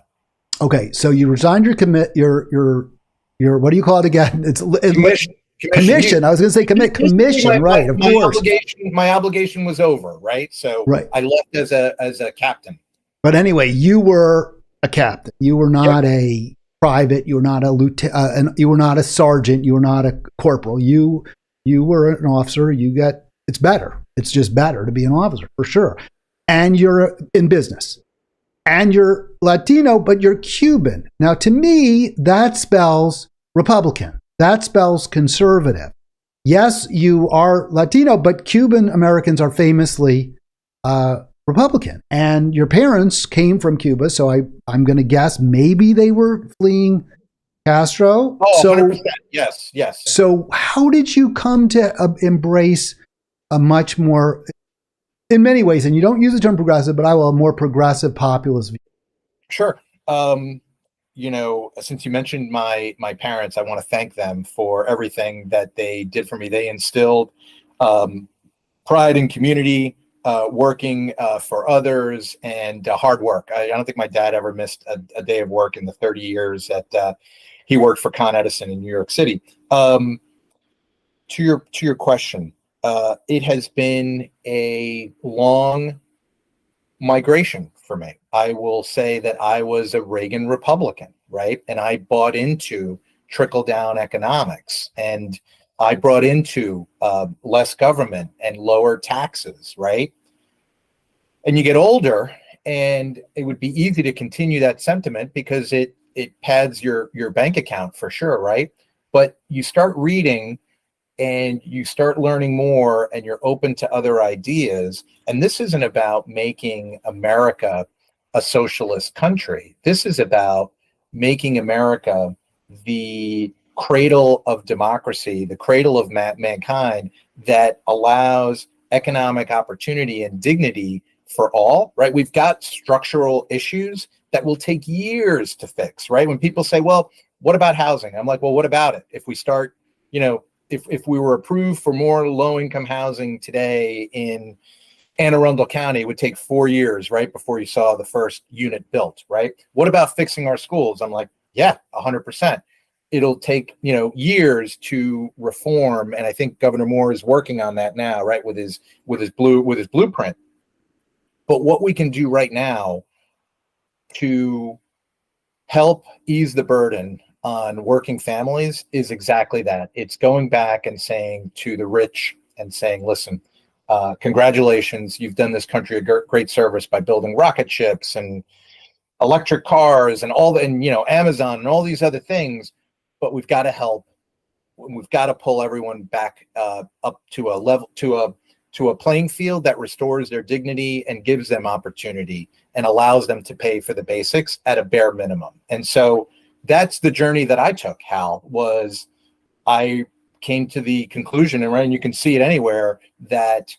Speaker 2: okay, so you resigned your what do you call it again? It's commission. I was going to say commission, right? Of course.
Speaker 1: My obligation was over, right? So
Speaker 2: right.
Speaker 1: I left as a captain.
Speaker 2: But anyway, you were a captain. You were not a private. You were not a lieutenant. You were not a sergeant. You were not a corporal. You were an officer. It's better. It's just better to be an officer for sure. And you're in business. And you're Latino, but you're Cuban. Now, to me, that spells Republican. That spells conservative. Yes, you are Latino, but Cuban Americans are famously Republican. And your parents came from Cuba, so I'm going to guess maybe they were fleeing Castro.
Speaker 1: Oh, so, 100%. Yes.
Speaker 2: So how did you come to embrace a much more, in many ways, and you don't use the term progressive, but I will, a more progressive populist view?
Speaker 1: Sure. Since you mentioned my parents, I want to thank them for everything that they did for me. They instilled pride in community, working for others, and hard work. I don't think my dad ever missed a day of work in the 30 years that he worked for Con Edison in New York City. To your question, it has been a long migration for me. I will say that I was a Reagan Republican, right? And I bought into trickle-down economics, and I brought into less government and lower taxes, right? And you get older, and it would be easy to continue that sentiment because it pads your bank account for sure, right? But you start reading and you start learning more, and you're open to other ideas. And this isn't about making America a socialist country. This is about making America the cradle of democracy, the cradle of mankind that allows economic opportunity and dignity for all, right? We've got structural issues that will take years to fix, right? When people say, well, what about housing? I'm like, well, what about it? If we start, if we were approved for more low-income housing today in Anne Arundel County, it would take 4 years, right, before you saw the first unit built, right? What about fixing our schools? I'm like, yeah, 100%. It'll take, years to reform, and I think Governor Moore is working on that now, right, with his blueprint. But what we can do right now to help ease the burden on working families is exactly that. It's going back and saying to the rich and saying, listen, congratulations, you've done this country a great service by building rocket ships and electric cars and Amazon and all these other things, but we've got to help. We've got to pull everyone back up to a level, to a playing field that restores their dignity and gives them opportunity and allows them to pay for the basics at a bare minimum. And so that's the journey that I took, Hal, was I came to the conclusion, and you can see it anywhere, that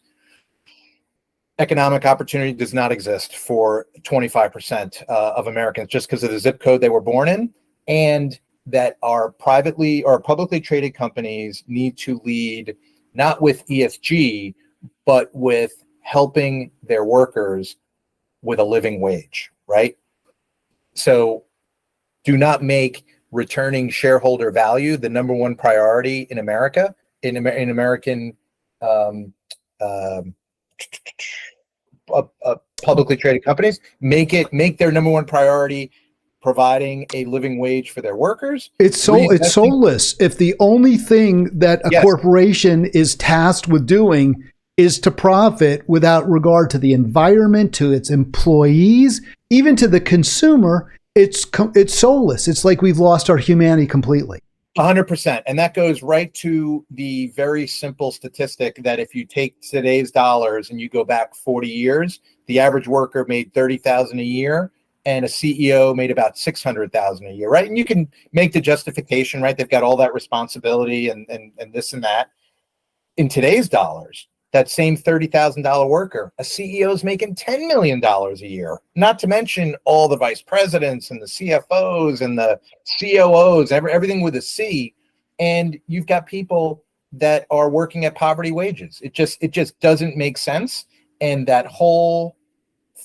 Speaker 1: economic opportunity does not exist for 25% of Americans just because of the zip code they were born in, and that our privately or publicly traded companies need to lead not with ESG, but with helping their workers with a living wage, right? So do not make returning shareholder value the number one priority in America, in American publicly traded companies. Make their number one priority providing a living wage for their workers.
Speaker 2: It's soulless if the only thing that a corporation is tasked with doing is to profit without regard to the environment, to its employees, even to the consumer. It's soulless. It's like we've lost our humanity completely.
Speaker 1: 100%. And that goes right to the very simple statistic that if you take today's dollars and you go back 40 years, the average worker made $30,000 a year and a CEO made about $600,000 a year, right? And you can make the justification, right? They've got all that responsibility and this and that. In today's dollars, that same $30,000 worker, a CEO is making $10 million a year, not to mention all the vice presidents and the CFOs and the COOs, everything with a C. And you've got people that are working at poverty wages. It just doesn't make sense. And that whole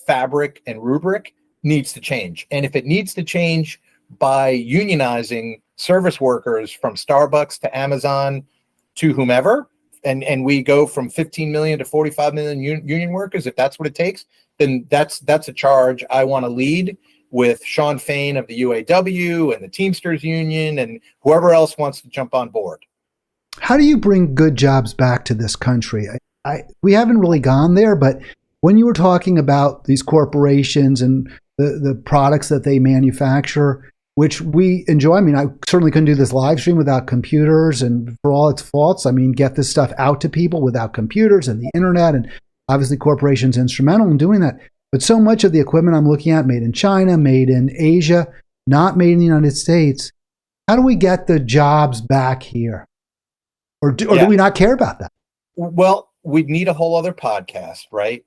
Speaker 1: fabric and rubric needs to change. And if it needs to change by unionizing service workers from Starbucks to Amazon to whomever, and we go from 15 million to 45 million union workers, if that's what it takes, then that's a charge I want to lead with Sean Fain of the UAW and the Teamsters Union and whoever else wants to jump on board.
Speaker 2: How do you bring good jobs back to this country? We haven't really gone there, but when you were talking about these corporations and the products that they manufacture, which we enjoy. I mean, I certainly couldn't do this live stream without computers, and for all its faults, I mean, get this stuff out to people without computers and the internet, and obviously corporations instrumental in doing that. But so much of the equipment I'm looking at, made in China, made in Asia, not made in the United States. How do we get the jobs back here? Or do we not care about that?
Speaker 1: Well, we'd need a whole other podcast, right?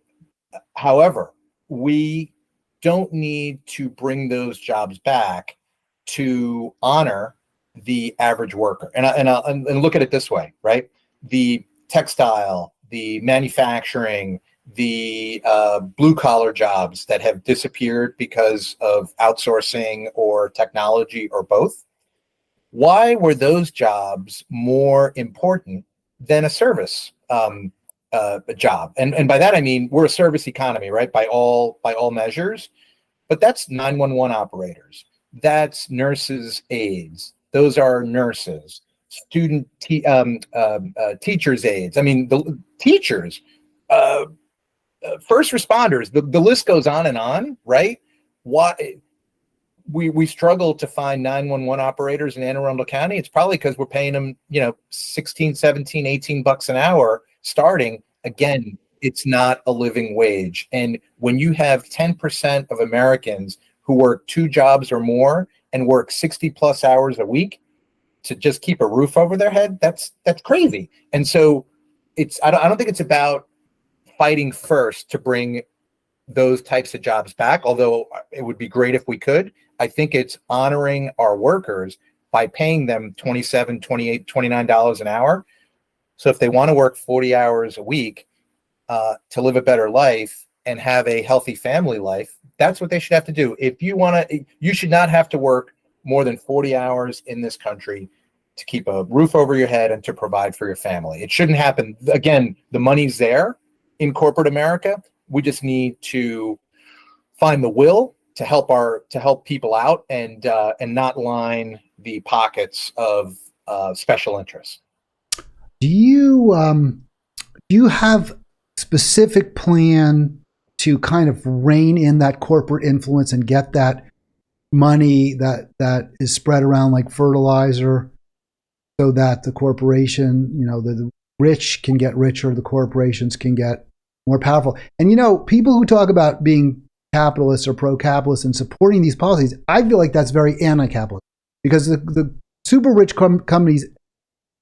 Speaker 1: However, we don't need to bring those jobs back to honor the average worker. And look at it this way, right? The textile, the manufacturing, the blue collar jobs that have disappeared because of outsourcing or technology or both. Why were those jobs more important than a service job? And by that I mean we're a service economy, right? By all measures. But that's 911 operators. That's nurses' aides. Those are nurses. Teachers' aides. I mean, the teachers, first responders. The list goes on, right? Why we struggle to find 911 operators in Anne Arundel County? It's probably because we're paying them, 16, 17, $18 an hour starting. Again, it's not a living wage. And when you have 10% of Americans who work 2 jobs or more and work 60 plus hours a week to just keep a roof over their head, that's crazy. And so I don't think it's about fighting first to bring those types of jobs back, although it would be great if we could. I think it's honoring our workers by paying them $27, $28, $29 an hour. So if they want to work 40 hours a week, to live a better life and have a healthy family life, that's what they should have to do. If you want to, you should not have to work more than 40 hours in this country to keep a roof over your head and to provide for your family. It shouldn't happen. Again, the money's there in corporate America. We just need to find the will to help people out and not line the pockets of special interests.
Speaker 2: Do you have specific plan to kind of rein in that corporate influence and get that money that is spread around like fertilizer so that the corporation, the rich can get richer, the corporations can get more powerful? And, people who talk about being capitalists or pro-capitalist and supporting these policies, I feel like that's very anti-capitalist because the super rich companies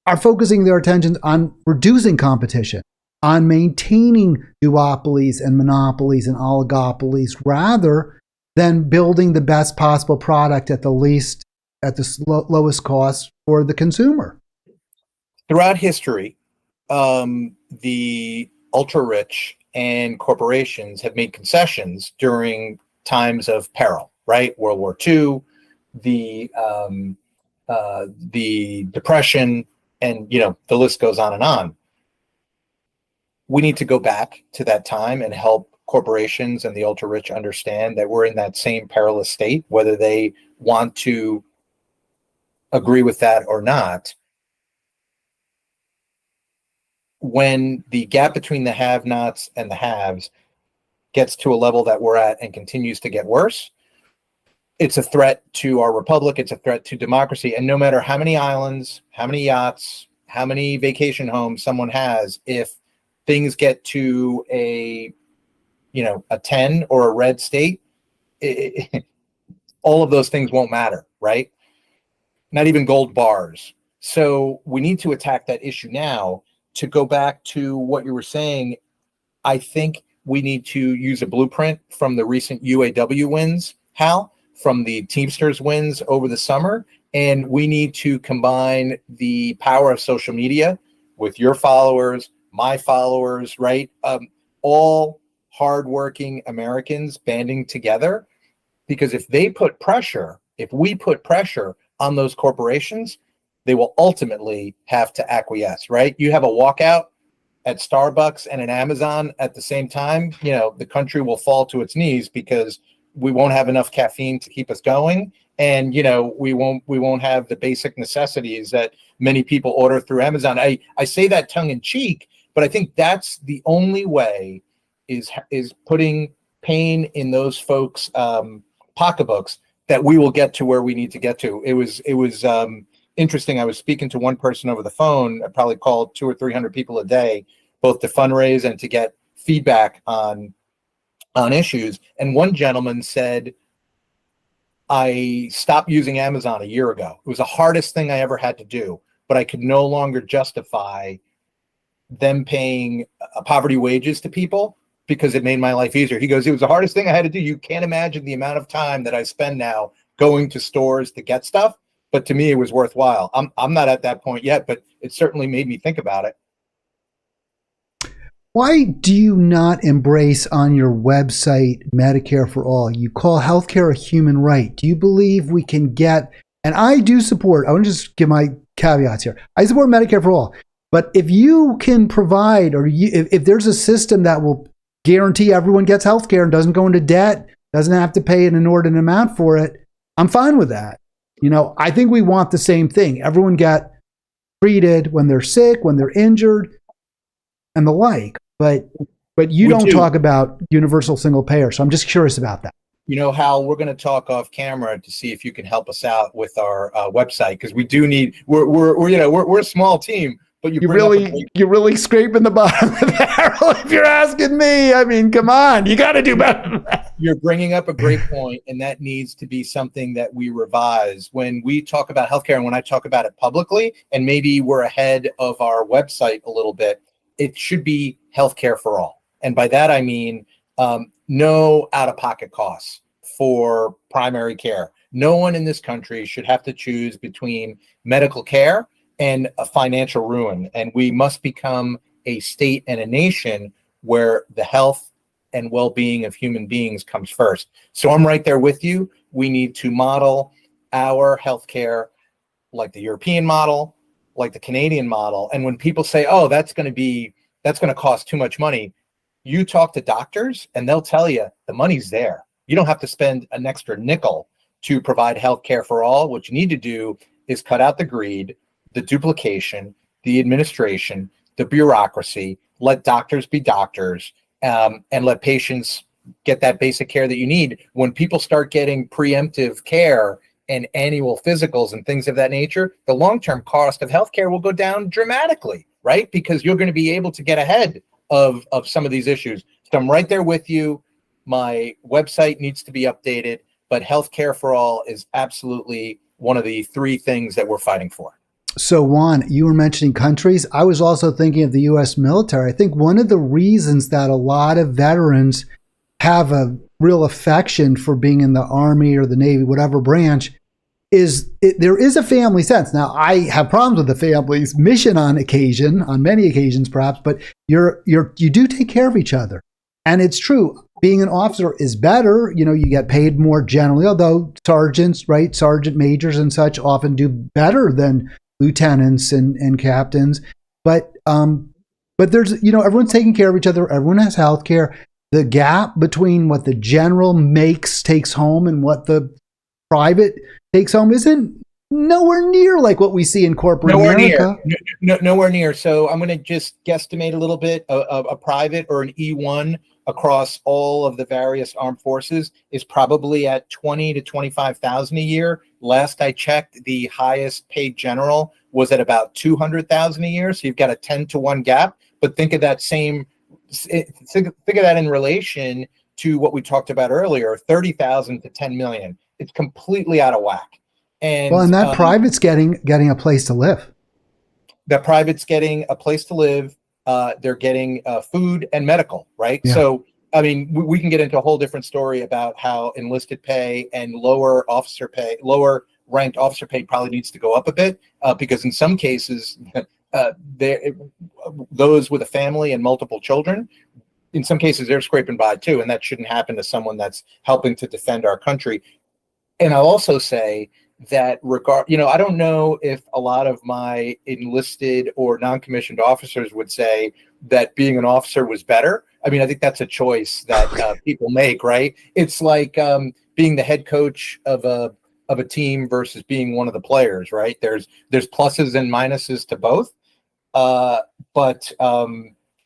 Speaker 2: are focusing their attention on reducing competition, on maintaining duopolies and monopolies and oligopolies rather than building the best possible product at the lowest cost for the consumer.
Speaker 1: Throughout history, the ultra rich and corporations have made concessions during times of peril, right? World War II, the Depression, and the list goes on and on. We need to go back to that time and help corporations and the ultra rich understand that we're in that same perilous state, whether they want to agree with that or not. When the gap between the have-nots and the haves gets to a level that we're at and continues to get worse, it's a threat to our republic. It's a threat to democracy. And no matter how many islands, how many yachts, how many vacation homes someone has, if things get to a 10 or a red state, all of those things won't matter, right? Not even gold bars. So we need to attack that issue now to go back to what you were saying, I think we need to use a blueprint from the recent UAW wins, Hal, from the Teamsters wins over the summer. And we need to combine the power of social media with your followers, my followers, right? All hardworking Americans banding together. Because if we put pressure on those corporations, they will ultimately have to acquiesce, right? You have a walkout at Starbucks and an Amazon at the same time, the country will fall to its knees because we won't have enough caffeine to keep us going. And, we won't have the basic necessities that many people order through Amazon. I say that tongue in cheek, but I think that's the only way is putting pain in those folks' pocketbooks that we will get to where we need to get to. It was interesting. I was speaking to one person over the phone. I probably called 200 or 300 people a day, both to fundraise and to get feedback on issues. And one gentleman said, I stopped using Amazon a year ago. It was the hardest thing I ever had to do, but I could no longer justify them paying poverty wages to people because it made my life easier. He goes, it was the hardest thing I had to do. You can't imagine the amount of time that I spend now going to stores to get stuff. But to me, it was worthwhile. I'm not at that point yet, but it certainly made me think about it.
Speaker 2: Why do you not embrace on your website Medicare for all? You call healthcare a human right. Do you believe we can get, and I do support, I want to just give my caveats here. I support Medicare for all. But if you can provide, or if there's a system that will guarantee everyone gets healthcare and doesn't go into debt, doesn't have to pay an inordinate amount for it, I'm fine with that. I think we want the same thing. Everyone get treated when they're sick, when they're injured, and the like. But you don't talk about universal single payer. So I'm just curious about that.
Speaker 1: Hal, we're going to talk off camera to see if you can help us out with our website, because we do need. We're a small team, but you're
Speaker 2: really scraping the bottom of the barrel if you're asking me. I mean, come on, you got to do better than that.
Speaker 1: You're bringing up a great point, and that needs to be something that we revise when we talk about healthcare and when I talk about it publicly. And maybe we're ahead of our website a little bit. It should be healthcare for all. And by that, I mean no out-of-pocket costs for primary care. No one in this country should have to choose between medical care and a financial ruin. And we must become a state and a nation where the health and well-being of human beings comes first. So I'm right there with you. We need to model our healthcare like the European model, like the Canadian model. And when people say, oh, that's going to cost too much money, you talk to doctors and they'll tell you the money's there. You don't have to spend an extra nickel to provide healthcare for all. What you need to do is cut out the greed, the duplication, the administration, the bureaucracy, let doctors be doctors, and let patients get that basic care that you need. When people start getting preemptive care and annual physicals and things of that nature, the long-term cost of healthcare will go down dramatically, right? Because you're going to be able to get ahead of some of these issues. So I'm right there with you. My website needs to be updated, but healthcare for all is absolutely one of the three things that we're fighting for.
Speaker 2: So Juan, you were mentioning countries. I was also thinking of the U.S. military. I think one of the reasons that a lot of veterans have a real affection for being in the Army or the Navy, whatever branch, is there is a family sense. Now, I have problems with the family's mission on many occasions perhaps, but you do take care of each other. And it's true, being an officer is better. You get paid more generally, although sergeants, right, sergeant majors and such often do better than lieutenants and captains. But there's, everyone's taking care of each other. Everyone has health care. The gap between what the general takes home and what the private takes home isn't nowhere near like what we see in corporate America.
Speaker 1: Nowhere near. So I'm going to just guesstimate a little bit. A private or an E1 across all of the various armed forces is probably at 20 to 25,000 a year. Last I checked, the highest paid general was at about 200,000 a year. So you've got a 10-to-1 gap. But think of that in relation to what we talked about earlier, 30,000 to 10 million. It's completely out of whack. And
Speaker 2: that private's getting a place to live.
Speaker 1: that private's getting a place to live. They're getting food and medical, right?
Speaker 2: Yeah.
Speaker 1: So, I mean, we can get into a whole different story about how enlisted pay and lower ranked officer pay probably needs to go up a bit, because in some cases, those with a family and multiple children, in some cases, they're scraping by too, and that shouldn't happen to someone that's helping to defend our country. And I'll also say that I don't know if a lot of my enlisted or non-commissioned officers would say that being an officer was better. I mean, I think that's a choice that people make, right? It's like being the head coach of a team versus being one of the players, right? There's pluses and minuses to both. But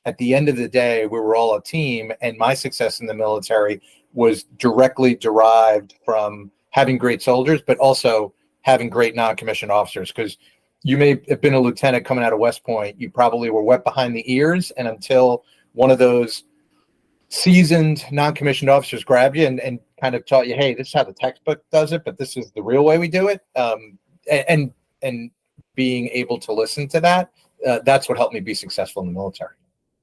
Speaker 1: at the end of the day, we were all a team, and my success in the military was directly derived from having great soldiers, but also having great non-commissioned officers. Because you may have been a lieutenant coming out of West Point, you probably were wet behind the ears, and until one of those seasoned non-commissioned officers grabbed you and kind of taught you, hey, this is how the textbook does it, but this is the real way we do it. And being able to listen to that, that's what helped me be successful in the military.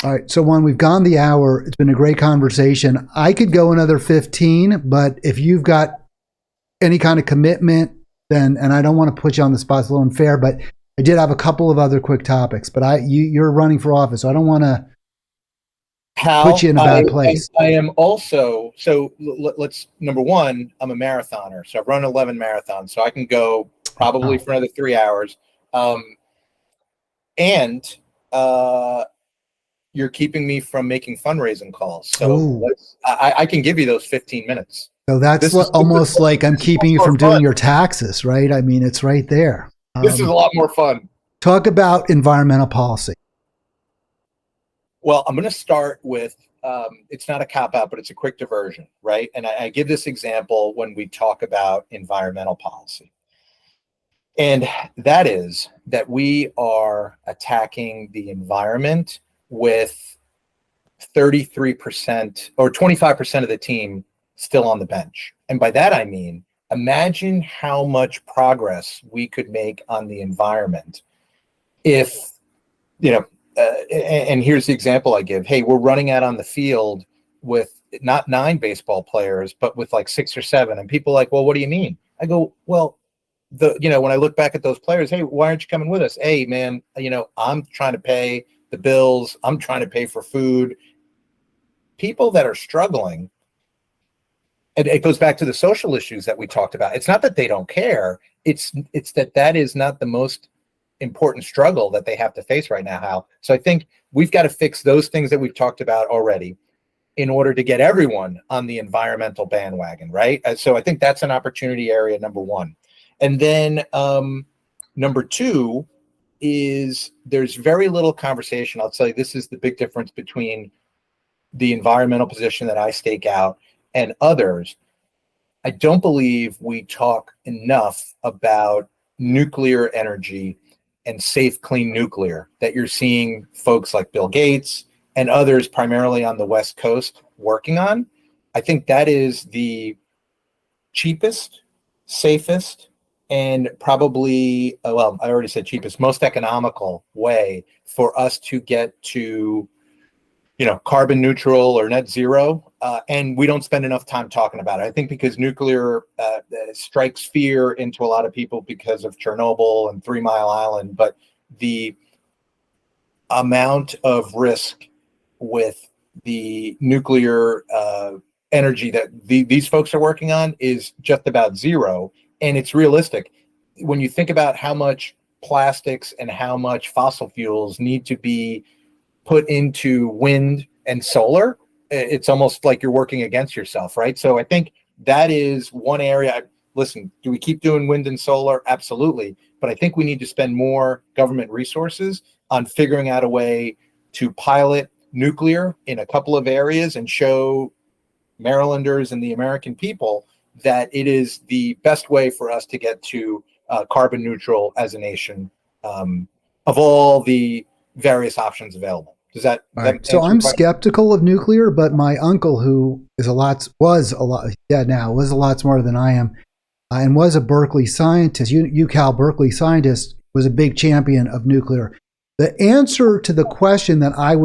Speaker 2: All right. So Juan, we've gone the hour. It's been a great conversation. I could go another 15, but if you've got any kind of commitment, then, and I don't want to put you on the spot, it's a little unfair, but I did have a couple of other quick topics, but you're running for office, so I don't want to put you in a bad place.
Speaker 1: I am also, so let's, number one, I'm a marathoner. So I've run 11 marathons, so I can go probably for another 3 hours. And you're keeping me from making fundraising calls. So I can give you those 15 minutes.
Speaker 2: So that's almost like I'm keeping you from doing your taxes, right? I mean, it's right there.
Speaker 1: This is a lot more fun.
Speaker 2: Talk about environmental policy.
Speaker 1: Well, I'm going to start with, it's not a cop-out, but it's a quick diversion, right? And I give this example when we talk about environmental policy. And that is that we are attacking the environment with 33% or 25% of the team still on the bench. And by that, I mean, imagine how much progress we could make on the environment if, and here's the example I give. Hey, we're running out on the field with not 9 baseball players, but with like 6 or 7. And people are like, well, what do you mean? I go, well, when I look back at those players, hey, why aren't you coming with us? Hey, man, I'm trying to pay the bills. I'm trying to pay for food. People that are struggling, and it goes back to the social issues that we talked about. It's not that they don't care. It's that is not the most important struggle that they have to face right now, Hal. So I think we've got to fix those things that we've talked about already in order to get everyone on the environmental bandwagon, right? So I think that's an opportunity area, number one. And then number two is there's very little conversation. I'll tell you, this is the big difference between the environmental position that I stake out and others. I don't believe we talk enough about nuclear energy and safe, clean nuclear that you're seeing folks like Bill Gates and others primarily on the West Coast working on. I think that is the cheapest, safest, and probably, well, I already said cheapest, most economical way for us to get to, carbon neutral or net zero. And we don't spend enough time talking about it. I think because nuclear strikes fear into a lot of people because of Chernobyl and 3 Mile Island, but the amount of risk with the nuclear energy that these folks are working on is just about zero. And it's realistic. When you think about how much plastics and how much fossil fuels need to be put into wind and solar, it's almost like you're working against yourself, right? So I think that is one area. Listen, do we keep doing wind and solar? Absolutely. But I think we need to spend more government resources on figuring out a way to pilot nuclear in a couple of areas and show Marylanders and the American people that it is the best way for us to get to carbon neutral as a nation of all the various options available. Does that?
Speaker 2: Right. So I'm skeptical of nuclear, but my uncle, who was a lot smarter than I am, and was a Berkeley scientist, UCal Berkeley scientist, was a big champion of nuclear. The answer to the question that I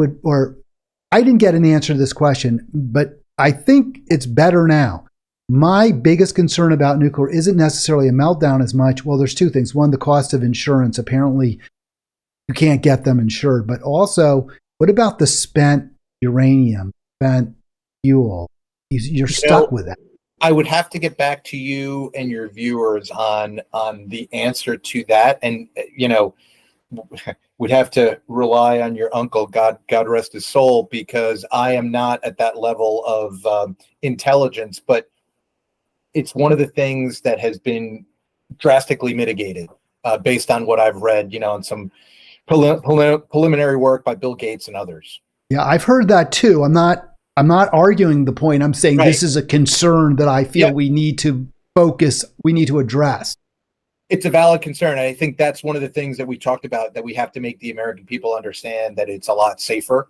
Speaker 2: didn't get an answer to this question, but I think it's better now. My biggest concern about nuclear isn't necessarily a meltdown as much. Well, there's two things. One, the cost of insurance. Apparently, you can't get them insured. But also, what about the spent uranium, spent fuel? You're stuck with it.
Speaker 1: I would have to get back to you and your viewers on the answer to that. And, we'd have to rely on your uncle, God rest his soul, because I am not at that level of intelligence. But it's one of the things that has been drastically mitigated based on what I've read, on some preliminary work by Bill Gates and others.
Speaker 2: Yeah, I've heard that too. I'm not arguing the point. I'm saying This is a concern that I feel we need to focus, we need to address.
Speaker 1: It's a valid concern. And I think that's one of the things that we talked about, that we have to make the American people understand that it's a lot safer,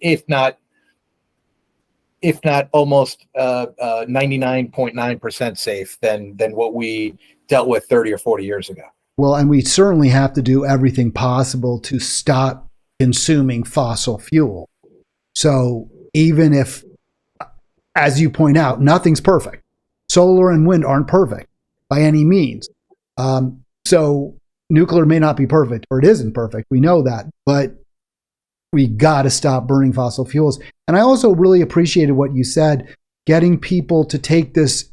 Speaker 1: if not almost 99.9% safe than what we dealt with 30 or 40 years ago.
Speaker 2: Well, and we certainly have to do everything possible to stop consuming fossil fuel. So even if, as you point out, nothing's perfect, solar and wind aren't perfect by any means. So nuclear may not be perfect, or it isn't perfect. We know that, but we got to stop burning fossil fuels. And I also really appreciated what you said. Getting people to take this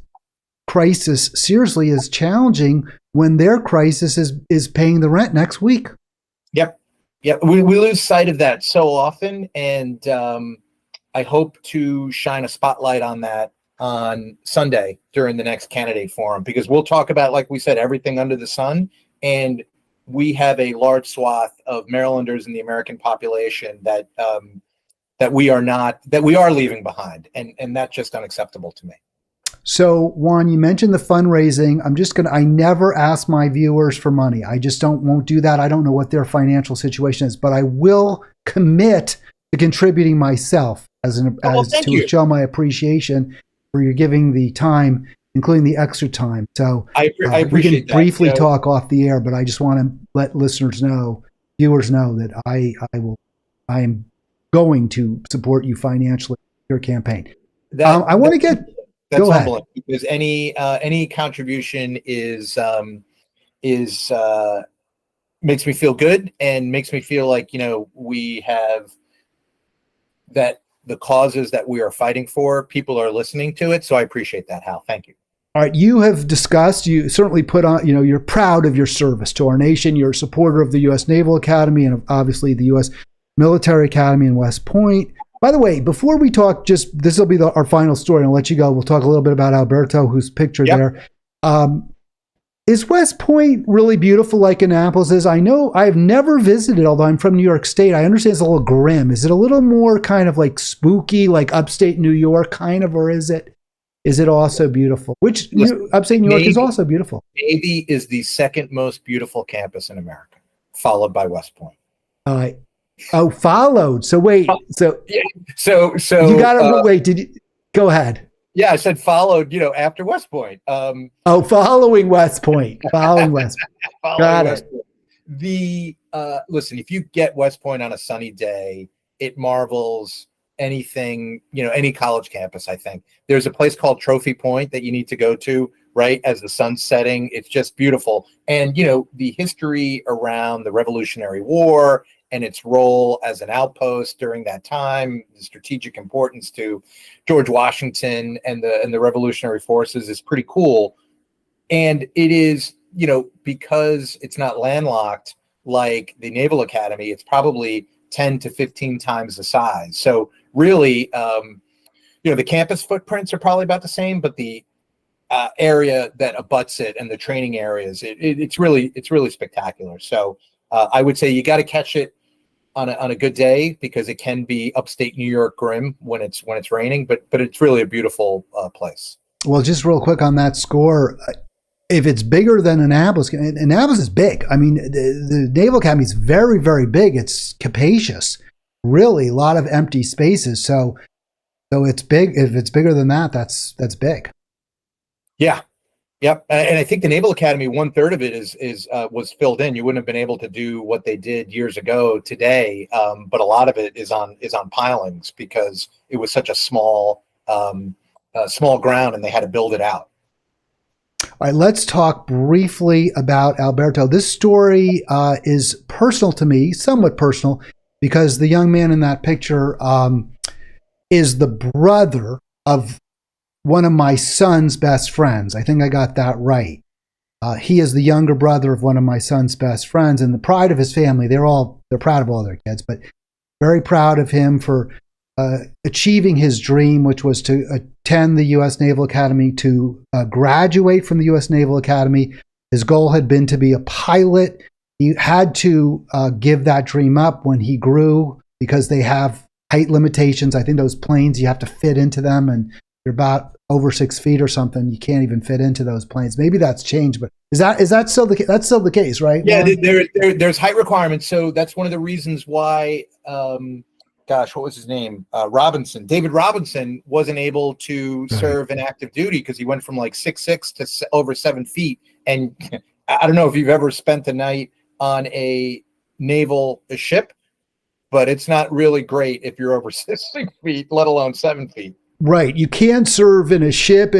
Speaker 2: crisis seriously is challenging when their crisis is paying the rent next week.
Speaker 1: Yep. We lose sight of that so often. And I hope to shine a spotlight on that on Sunday during the next candidate forum, because we'll talk about, like we said, everything under the sun. And we have a large swath of Marylanders in the American population that we are leaving behind. And that's just unacceptable to me.
Speaker 2: So Juan, you mentioned the fundraising. I never ask my viewers for money. I just won't do that. I don't know what their financial situation is, but I will commit to contributing myself to show my appreciation for your giving the time, including the extra time. So
Speaker 1: I appreciate
Speaker 2: we can
Speaker 1: that.
Speaker 2: briefly talk off the air, but I just want to let viewers know that I am going to support you financially in your campaign. I want to get.
Speaker 1: That's
Speaker 2: go
Speaker 1: humbling,
Speaker 2: ahead.
Speaker 1: because any contribution is makes me feel good, and makes me feel like we have that the causes that we are fighting for, people are listening to it. So I appreciate that, Hal. Thank you.
Speaker 2: All right, you have discussed, you certainly put on, you're proud of your service to our nation. You're a supporter of the U.S. Naval Academy and obviously the U.S. Military Academy in West Point. By the way, before we talk, this will be our final story, and I'll let you go. We'll talk a little bit about Alberto, who's pictured there. Is West Point really beautiful like Annapolis is? I know I've never visited, although I'm from New York State. I understand it's a little grim. Is it a little more kind of like spooky, like upstate New York kind of, or is it also beautiful? Upstate New York is also beautiful.
Speaker 1: Navy is the second most beautiful campus in America, followed by West Point.
Speaker 2: Followed. So wait. So
Speaker 1: yeah. So
Speaker 2: you got to wait. Did you go ahead?
Speaker 1: Yeah, I said followed. After West Point.
Speaker 2: Following West Point. Following West Point. Got it.
Speaker 1: Listen, if you get West Point on a sunny day, it marvels anything. Any college campus. I think there's a place called Trophy Point that you need to go to right as the sun's setting. It's just beautiful, and the history around the Revolutionary War and its role as an outpost during that time, the strategic importance to George Washington and the Revolutionary forces is pretty cool. And it is, because it's not landlocked like the Naval Academy, it's probably 10 to 15 times the size. So really, the campus footprints are probably about the same, but the area that abuts it and the training areas, it's really spectacular. So I would say you got to catch it on a good day, because it can be upstate New York grim when it's raining, but it's really a beautiful place.
Speaker 2: Well, just real quick on that score, if it's bigger than Annapolis is big. I mean, the Naval Academy is very, very big. It's capacious, really, a lot of empty spaces. So it's big. If it's bigger than that, that's big.
Speaker 1: Yeah. Yep, and I think the Naval Academy, 1/3 of it is was filled in. You wouldn't have been able to do what they did years ago today, but a lot of it is on pilings because it was such a small ground, and they had to build it out.
Speaker 2: All right, let's talk briefly about Alberto. This story is personal to me, somewhat personal, because the young man in that picture is the brother of one of my son's best friends. I think I got that right. He is the younger brother of one of my son's best friends, and the pride of his family. They're proud of all their kids, but very proud of him for achieving his dream, which was to attend the U.S. Naval Academy, to graduate from the U.S. Naval Academy. His goal had been to be a pilot. He had to give that dream up when he grew because they have height limitations. I think those planes, you have to fit into them, and you're about over 6 feet or something. You can't even fit into those planes. Maybe that's changed, but is that still the case, right?
Speaker 1: Yeah, there's height requirements. So that's one of the reasons why, what was his name? David Robinson wasn't able to serve in active duty because he went from like 6'6" to over 7 feet. And I don't know if you've ever spent the night on a naval ship, but it's not really great if you're over 6 feet, let alone 7 feet.
Speaker 2: Right. You can serve in a ship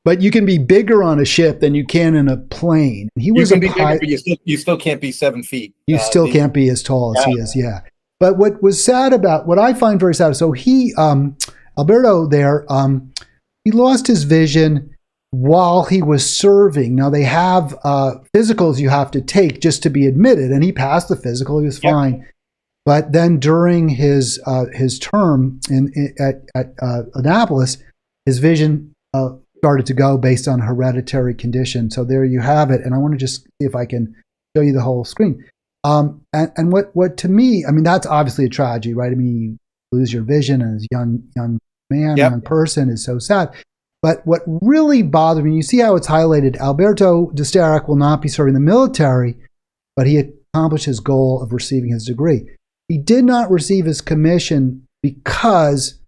Speaker 2: but you can be bigger on a ship than you can in a plane. He was
Speaker 1: bigger, but you still can't be 7 feet.
Speaker 2: You still can't be as tall as he is. Yeah. But what I find very sad, so Alberto there, he lost his vision while he was serving. Now they have physicals you have to take just to be admitted, and he passed the physical. He was fine. But then during his term at Annapolis, his vision started to go based on hereditary condition. So there you have it. And I want to just see if I can show you the whole screen. And what to me, I mean, that's obviously a tragedy, right? I mean, you lose your vision as a young man, young person is so sad. But what really bothered me, you see how it's highlighted, Alberto de Starac will not be serving the military, but he accomplished his goal of receiving his degree. He did not receive his commission because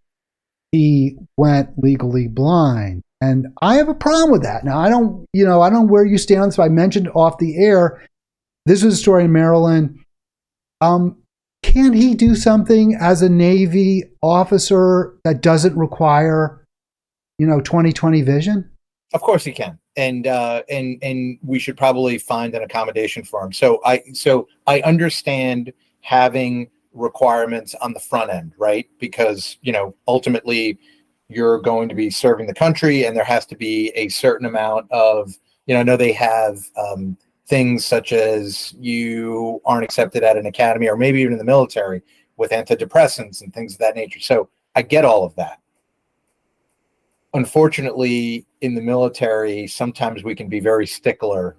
Speaker 2: he went legally blind. And I have a problem with that. Now, I don't know where you stand on this. I mentioned off the air, this was a story in Maryland. Can he do something as a Navy officer that doesn't require, 20/20 vision?
Speaker 1: Of course he can. And we should probably find an accommodation for him. So I understand having requirements on the front end, right? Because, ultimately you're going to be serving the country and there has to be a certain amount of, I know they have things such as you aren't accepted at an academy or maybe even in the military with antidepressants and things of that nature. So I get all of that. Unfortunately, in the military, sometimes we can be very sticklish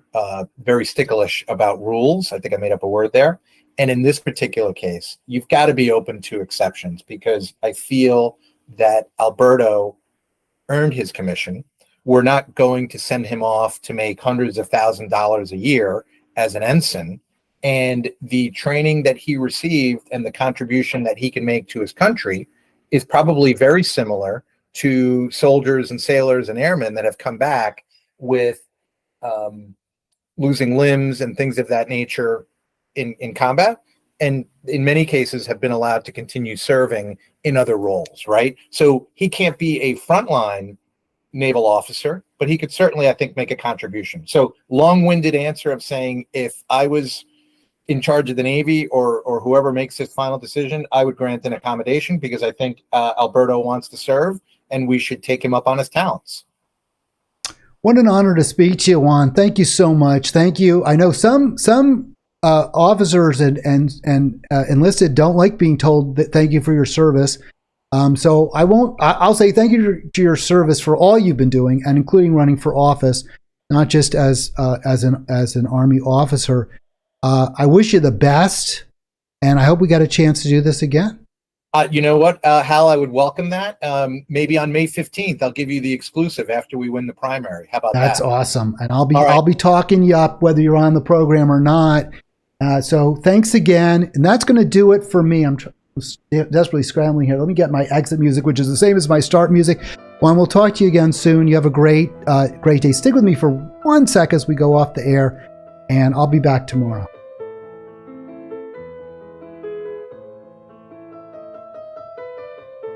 Speaker 1: about rules. I think I made up a word there. And in this particular case, you've got to be open to exceptions because I feel that Alberto earned his commission. We're not going to send him off to make hundreds of $1,000s a year as an ensign. And the training that he received and the contribution that he can make to his country is probably very similar to soldiers and sailors and airmen that have come back with losing limbs and things of that nature in combat, and in many cases have been allowed to continue serving in other roles, right? So he can't be a frontline naval officer, but he could certainly, I think, make a contribution. So long-winded answer of saying, if I was in charge of the Navy or whoever makes his final decision, I would grant an accommodation because I think Alberto wants to serve and we should take him up on his talents.
Speaker 2: What an honor to speak to you, Juan. Thank you so much. Thank you. I know some officers and enlisted don't like being told that thank you for your service. So I'll say thank you to your service for all you've been doing, and including running for office, not just as an Army officer. I wish you the best, and I hope we got a chance to do this again.
Speaker 1: You know what, Hal, I would welcome that. Maybe on May 15th, I'll give you the exclusive after we win the primary. How about that?
Speaker 2: That's awesome. And I'll be talking you up whether you're on the program or not. So thanks again. And that's going to do it for me. I'm desperately scrambling here. Let me get my exit music, which is the same as my start music. Juan, we'll talk to you again soon. You have a great day. Stick with me for 1 second as we go off the air, and I'll be back tomorrow.